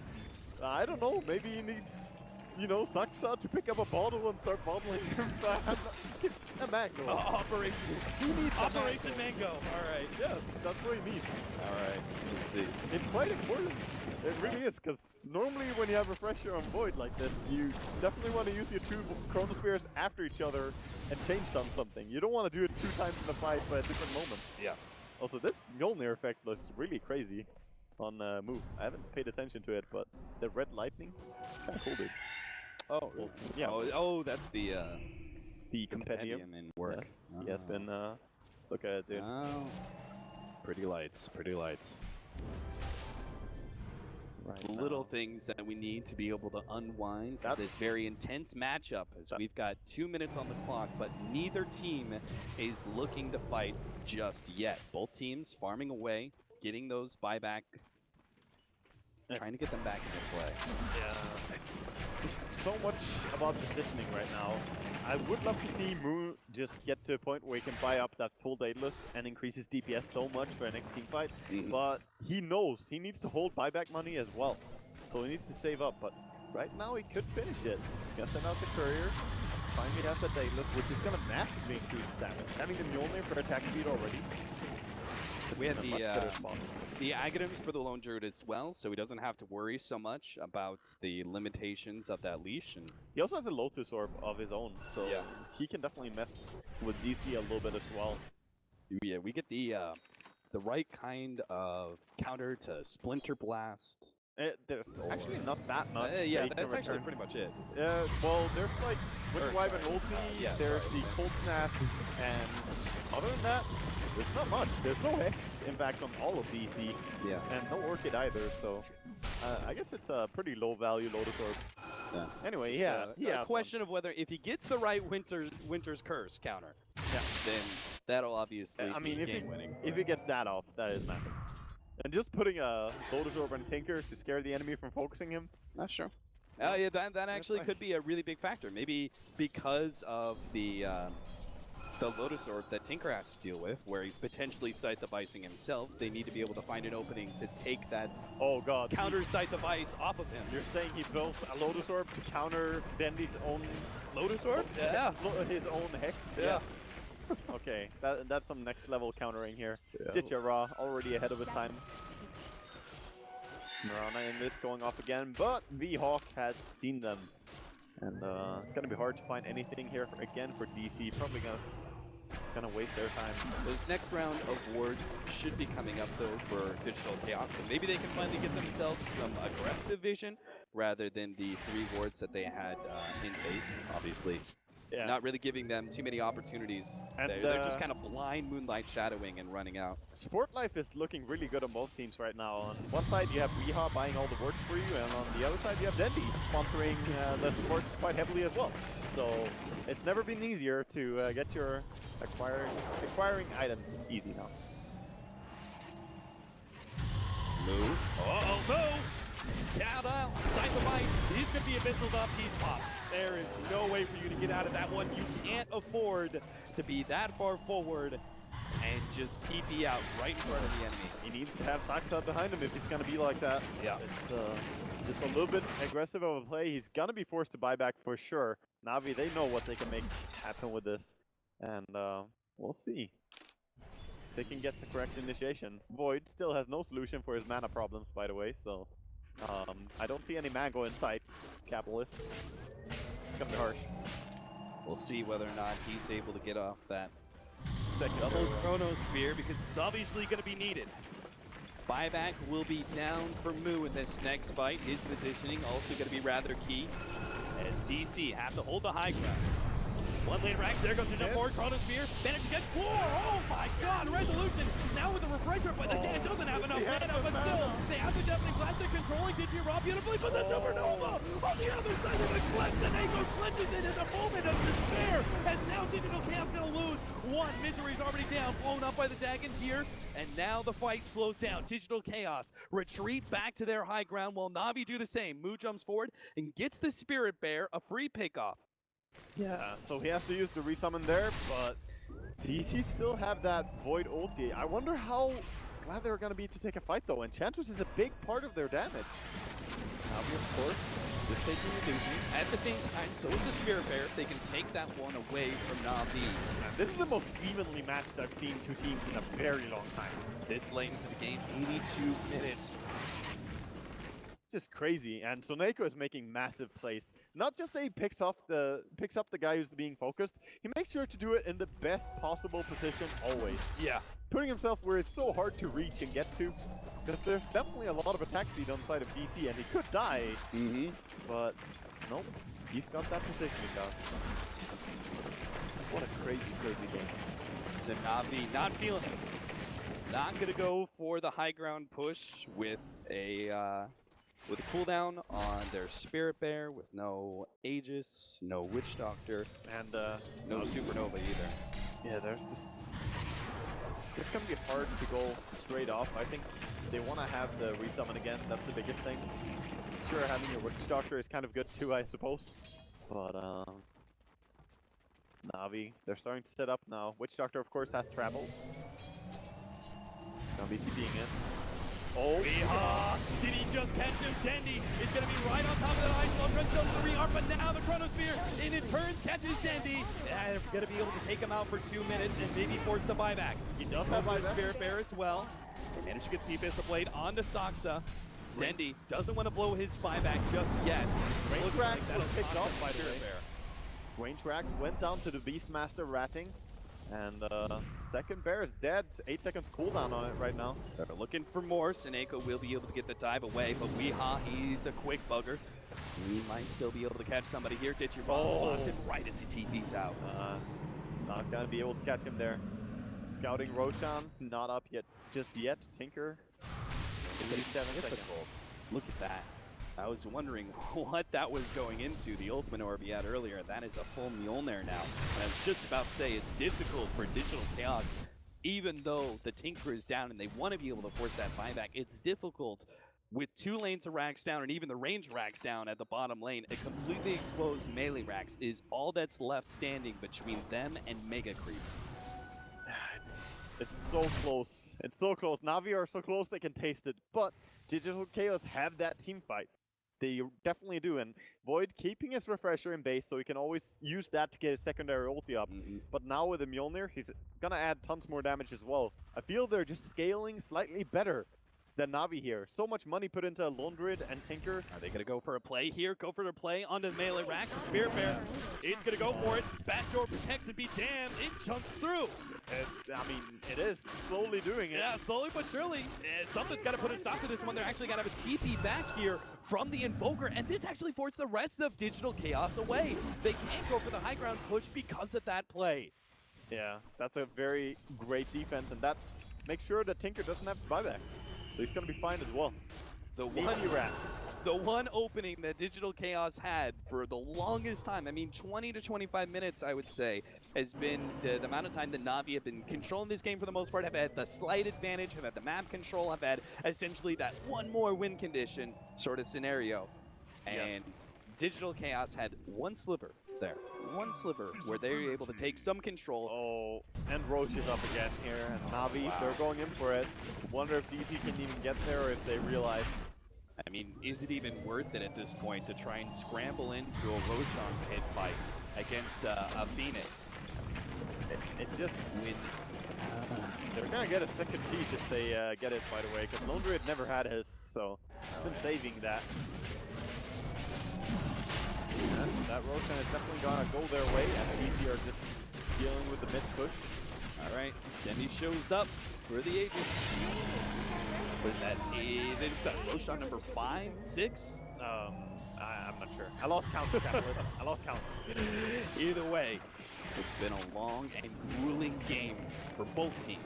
A: I don't know, maybe he needs, you know, Saksa to pick up a bottle and start bottling him. A mango.
B: Operation.
A: He needs
B: Operation Mango. All right.
A: Yes, that's what he needs.
B: All right. Let's see.
A: It's quite important. It really is, because normally when you have Refresher on Void like this, you definitely want to use your 2 Chronospheres after each other and chain stun something. You don't want to do it 2 times in the fight, but at different moments.
B: Yeah.
A: Also, this Mjolnir effect looks really crazy on move. I haven't paid attention to it, but the red lightning, kind of cool, dude.
B: Oh,
A: Well, yeah.
B: Oh, that's the
A: Compendium
B: in work.
A: Yes, he has been look at it, dude.
B: Oh, pretty lights, pretty lights. It's the little things that we need to be able to unwind this very intense matchup, as we've got 2 minutes on the clock, but neither team is looking to fight just yet. Both teams farming away, getting those buyback, trying to get them back into play.
A: Yeah, it's just so much about positioning right now. I would love to see Moo just get to a point where he can buy up that full Daedalus and increase his DPS so much for a next team fight, but he knows he needs to hold buyback money as well. So he needs to save up, but right now he could finish it. He's gonna send out the courier, finally has the Daedalus, which is gonna massively increase damage. Having the Mjolnir for attack speed already.
B: We had the Agatums for the Lone Druid as well, so he doesn't have to worry so much about the limitations of that leash. And
A: he also has a Lotus Orb of his own, so he can definitely mess with DC a little bit as well.
B: Yeah, we get the right kind of counter to Splinter Blast.
A: There's actually not that much.
B: Yeah, that's actually pretty much it.
A: Well, there's like Wind Wyvern ulti, there's the Cold Snap, and other than that, there's not much. There's no Hex impact on all of DC, and no Orchid either, so I guess it's a pretty low value Lotus Orb.
B: Yeah.
A: Anyway, yeah.
B: A question of whether if he gets the right Winter's Curse counter, then that'll obviously be game-winning.
A: If he gets that off, that is massive. And just putting a Lotus Orb on Tinker to scare the enemy from focusing him.
B: That's true. Yeah, that actually could be a really big factor. Maybe because of the Lotus Orb that Tinker has to deal with, where he's potentially sight devising himself, they need to be able to find an opening to take that counter sight device off of him.
A: You're saying he built a Lotus Orb to counter Dendi's own
B: Lotus Orb?
A: Yeah. His own Hex? Yeah. Okay, that's some next level countering here. Ditya Ra already ahead of his time. Mirana in this going off again, but V-Hawk has seen them. And it's gonna be hard to find anything here again for DC. Probably gonna waste their time.
B: Those next round of wards should be coming up though for Digital Chaos, so maybe they can finally get themselves some aggressive vision rather than the 3 wards that they had in base. Obviously, not really giving them too many opportunities. And they're just kind of blind moonlight shadowing and running out.
A: Support life is looking really good on both teams right now. On one side you have Weeha buying all the wards for you, and on the other side you have Dendi sponsoring the supports quite heavily as well. So it's never been easier to get your acquiring items is easy now.
B: Move. No! Down out. Sight the bite. He's going to be a missile up. He's popped. There is no way for you to get out of that one. You can't afford to be that far forward and just TP out right in front of the enemy.
A: He needs to have Saksa behind him if he's going to be like that.
B: Yeah.
A: It's just a little bit aggressive of a play. He's going to be forced to buy back for sure. Na'Vi, they know what they can make happen with this. And we'll see. They can get the correct initiation. Void still has no solution for his mana problems, by the way, so I don't see any Mango in sight. Capitalist. It's gonna be harsh.
B: We'll see whether or not he's able to get off that
A: second
B: double Chronosphere, because it's obviously going to be needed. Buyback will be down for Moo in this next fight. His positioning also going to be rather key, as DC have to hold the high ground. One lane rack, there goes the jump forward, Chronosphere, managed to get 4! Oh my god, Resolution now with the refresher, but it doesn't have enough mana, but still, they have the Deafening Blast, they're controlling Digi Raw beautifully, but the Supernova on the other side of the cliff, and Echo clinches it in a moment of despair, as now Digital Chaos gonna lose. One, Misery's already down, blown up by the Dagon here, and now the fight slows down. Digital Chaos retreat back to their high ground while Na'Vi do the same. Moo jumps forward and gets the Spirit Bear, a free pickoff.
A: Yeah, so he has to use the resummon there, but DC still have that Void ulti. I wonder how glad they're going to be to take a fight though. Enchantress is a big part of their damage. Na'Vi, of course, just taking the duty.
B: At the same time, so is the Spirit Bear. They can take that one away from Na'Vi.
A: This is the most evenly matched I've seen two teams in a very long time.
B: This late into the game, 82 minutes.
A: Just crazy, and Soneko is making massive plays. Not just that he picks up the guy who's being focused, he makes sure to do it in the best possible position always.
B: Yeah.
A: Putting himself where it's so hard to reach and get to, because there's definitely a lot of attack speed on the side of DC, and he could die. But nope. He's got that position, Mika. What a crazy, crazy game.
B: So Navi not feeling it. Not gonna go for the high ground push with a cooldown on their Spirit Bear, with no Aegis, no Witch Doctor,
A: And
B: no Supernova either.
A: yeah, there's just it's just gonna be hard to go straight off. I think they want to have the resummon again. That's the biggest thing. Sure, having your Witch Doctor is kind of good too, I suppose. But Navi, they're starting to set up now. Witch Doctor, of course, has travels. Gonna be TPing in. Oh!
B: Did he just catch him? Dendi is going to be right on top of that ice wall. Redstone to re-arm, but now the Chronosphere in his turn catches Dendi. They're going to be able to take him out for 2 minutes and maybe force the buyback. He does have buyback. Spirit Bear as well. They managed to get the Pistol Blade onto Saksa. Dendi doesn't want to blow his buyback just yet.
A: Range Racks
B: that'll
A: was picked off by the
B: Spirit
A: way.
B: Bear.
A: Range Racks went down to the Beastmaster ratting. And second bear is dead. 8 seconds cooldown on it right now.
B: They're looking for more. Seneko will be able to get the dive away, but Weeha, he's a quick bugger. He might still be able to catch somebody here. Ditcher slots it right as he TP's out.
A: Not gonna be able to catch him there. Scouting Roshan, not up yet, just yet. Tinker, 87 seconds.
B: Look at that. I was wondering what that was going into. The ultimate orb he had earlier, that is a full Mjolnir now. And I was just about to say, it's difficult for Digital Chaos, even though the Tinker is down and they want to be able to force that buyback, it's difficult with 2 lanes of racks down and even the range racks down at the bottom lane. A completely exposed melee racks is all that's left standing between them and Mega Creeps.
A: It's so close. It's so close. Navi are so close they can taste it, but Digital Chaos have that team fight. They definitely do, and Void keeping his refresher in base so he can always use that to get his secondary ulti up. But now with the Mjolnir, he's gonna add tons more damage as well. I feel they're just scaling slightly better than Navi here. So much money put into Lone Druid and Tinker.
B: Are they going to go for a play here? Go for the play onto the melee rack. The Spirit Bear is going to go for it. Backdoor protects and be damned. It chunks through.
A: I mean, it is slowly doing it.
B: Yeah, slowly but surely. Something's got to put a stop to this one. They're actually going to have a TP back here from the Invoker, and this actually forced the rest of Digital Chaos away. They can't go for the high ground push because of that play.
A: Yeah, that's a very great defense, and that makes sure that Tinker doesn't have to buy back. So he's going to be fine as well.
B: The one opening that Digital Chaos had for the longest time, I mean 20 to 25 minutes I would say, has been the amount of time that Navi have been controlling this game for the most part, have had the slight advantage, have had the map control, have had essentially that one more win condition sort of scenario. And Digital Chaos had one sliver there. One sliver where they were able to take some control.
A: Oh, and Roche is up again here, and Navi, they're going in for it. Wonder if DC can even get there or if they realize.
B: I mean, is it even worth it at this point to try and scramble into a Roshan pit fight against a Phoenix?
A: It just win. They're gonna get a second cheese if they get it right away, because Lone Druid never had his, so he's been saving that. That Roshan is definitely gonna go their way, and DC are just dealing with the mid push.
B: Alright, Dendi shows up for the Aegis. What is that? They've got Roshan number 5, 6?
A: I'm not sure. I lost count, Catalyst. I lost count.
B: Either way, it's been a long and grueling game for both teams.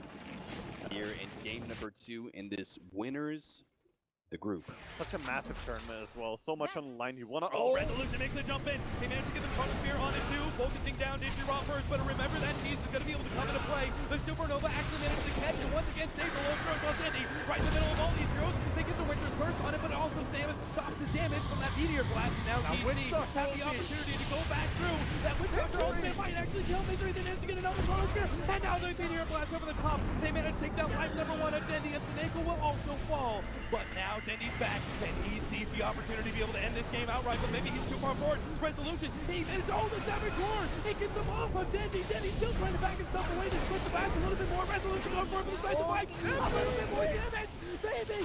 B: Here in game number 2 in this winners the group.
A: Such a massive tournament as well. So much on the line. You wanna
B: Resolution makes the jump in. He managed to get the Chronosphere on it too. Focusing down Digi Raw first, but remember that cheese is gonna be able to come into play. The Supernova actually managed to catch it once again. Saves the low throw plus Andy. Right in the middle of all these heroes. They get the Winter's Burst on it, but it also stops the damage from that Meteor Blast. Now DC have the opportunity to go back through. That Winter ultimate might actually kill Misery. They managed to get another Chronosphere. And now the Meteor Blast over the top. They managed to take down life number 1 of Dendi, and Seneko will also fall. But now Dendi's back, and he sees the opportunity to be able to end this game outright, but maybe he's too far forward. Resolution, he is all the damage core. It gets them off of Dendi. Dendi's still trying to back himself away. They split the back a little bit more. Resolution going for it from the side to Mike. A little bit more damage. Baby,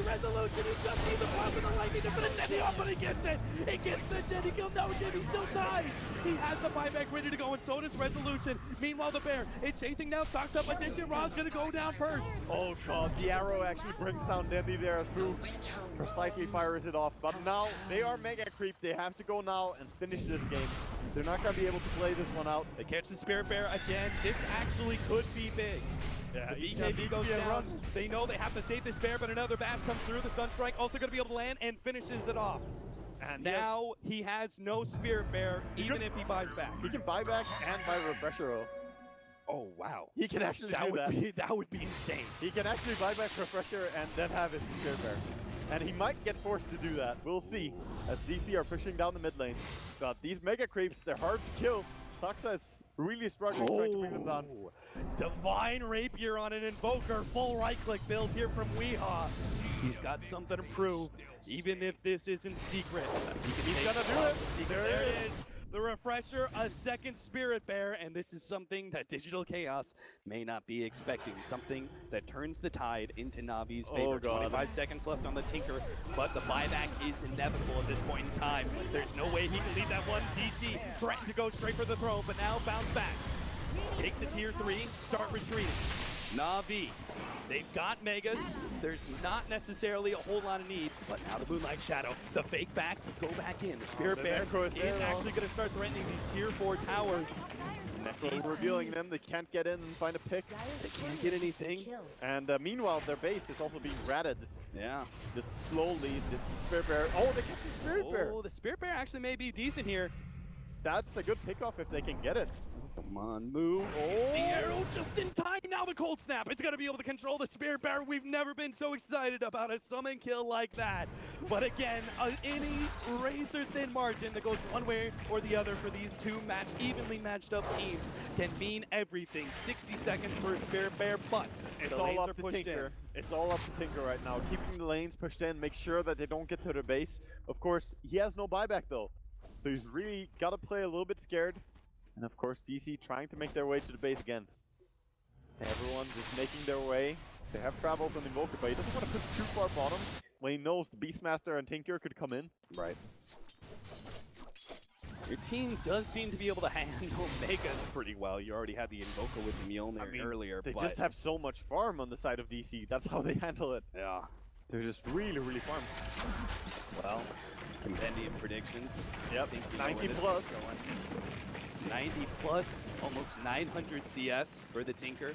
B: Resolution. He just needs the pop and the lightning to finish Dendi off, but he gets it. He gets the Dendi kill. No, Jimmy's still dies. He has the buyback ready to go, and so does Resolution. Meanwhile, the Bear is chasing down, stocked up attention. Ron's gonna go down first.
A: Oh god, the arrow actually brings down Dendi there as Boo precisely fires it off. But now they are mega creep. They have to go now and finish this game. They're not gonna be able to play this one out.
B: They catch the Spirit Bear again. This actually could be big.
A: Yeah,
B: The BKB goes down. They know they have to save this Bear, but another bash comes through. The Sunstrike also going to be able to land and finishes it off. And now he has no Spirit Bear, even if he buys back.
A: He can buy back and buy Refresher.
B: Oh, wow.
A: He can actually do that.
B: That would be insane.
A: He can actually buy back Refresher and then have his Spirit Bear. And he might get forced to do that. We'll see. As DC are pushing down the mid lane. But these mega creeps, they're hard to kill. Saxa is really struggling trying to bring them down.
B: Divine Rapier on an Invoker, full right-click build here from Weehaw. He's got something to prove, even if this isn't secret.
A: He's gonna do it.
B: There it is. The Refresher, a second Spirit Bear, and this is something that Digital Chaos may not be expecting. Something that turns the tide into Navi's favor. 25 seconds left on the Tinker, but the buyback is inevitable at this point in time. There's no way he can leave that one. DC threatened to go straight for the throne, but now bounce back. Take the tier 3, start retreating. Navi, they've got Megas. There's not necessarily a whole lot of need, but now the Moonlight Shadow, the fake back, go back in. The Spirit Bear is actually going to start threatening these tier 4 towers.
A: Necro revealing them, they can't get in and find a pick.
B: They can't get anything.
A: And meanwhile, their base is also being ratted.
B: Yeah.
A: Just slowly, this Spirit Bear. Oh, they catch the Spirit Bear.
B: Oh, the Spirit Bear actually may be decent here.
A: That's a good pickoff if they can get it.
B: Come on, move. Oh, the arrow just in time. Now the cold snap. It's going to be able to control the Spirit Bear. We've never been so excited about a summon kill like that. But again, any razor-thin margin that goes one way or the other for these two evenly matched up teams can mean everything. 60 seconds for a Spirit Bear, but
A: it's all up to Tinker. It's all up to Tinker right now. Keeping the lanes pushed in, make sure that they don't get to their base. Of course, he has no buyback though. So he's really got to play a little bit scared. And of course, DC trying to make their way to the base again. Everyone just making their way. They have travels on Invoker, but he doesn't want to push too far bottom when he knows the Beastmaster and Tinker could come in.
B: Right. Your team does seem to be able to handle Megas pretty well. You already had the Invoker with the Mjolnir earlier.
A: They just have so much farm on the side of DC. That's how they handle it.
B: Yeah.
A: They're just really, really farmed.
B: Well, compendium predictions.
A: Yep, 90 plus.
B: 90 plus, almost 900 CS for the Tinker.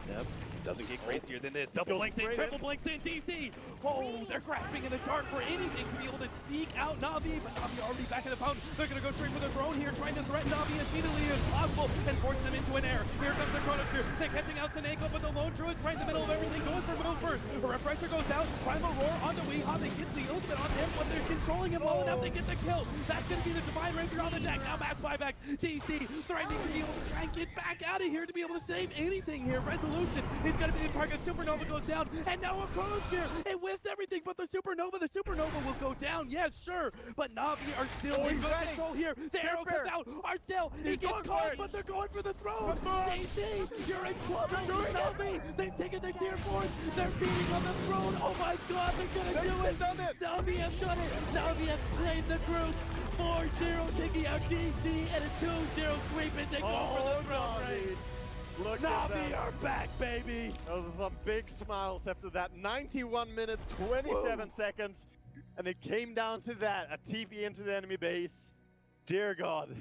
B: Yep. Doesn't get crazier than this. Double blinks in, triple blinks in, DC! Oh, they're grasping in the dark for anything to be able to seek out Navi, but Navi already back in the fountain. They're going to go straight for the throne here, trying to threaten Navi as speedily as possible and force them into an air. Here comes the Chronosphere. They're catching out Taneko, but the Lone Druid's right in the middle of everything. Going for move first. A Refresher goes down. Primal Roar onto Weehaw. They get the ultimate on him, but they're controlling him well enough to get the kill. That's going to be the Divine Rapier on the deck. Now mass buybacks. DC threatening to be able to try and get back out of here to be able to save anything here. Resolution is going to be the target. Supernova goes down, and now a Chronosphere. It whiffs everything but the Supernova. The Supernova will go down, yes, sure, but Navi are still in good control here. The arrow comes out. Arcel, he gets caught, but they're going for the throne. DC, you're in trouble. Navi, they've taken their tier 4s. They're beating on the throne. Oh my God, they're gonna do it. Navi has done it. Navi has played the group. 4-0 taking out DC, and a 2-0 sweep, and they go for the throne race.
A: Look
B: Navi are back, baby!
A: Those are some big smiles after that. 91 minutes, 27 seconds, and it came down to that. A TP into the enemy base. Dear God.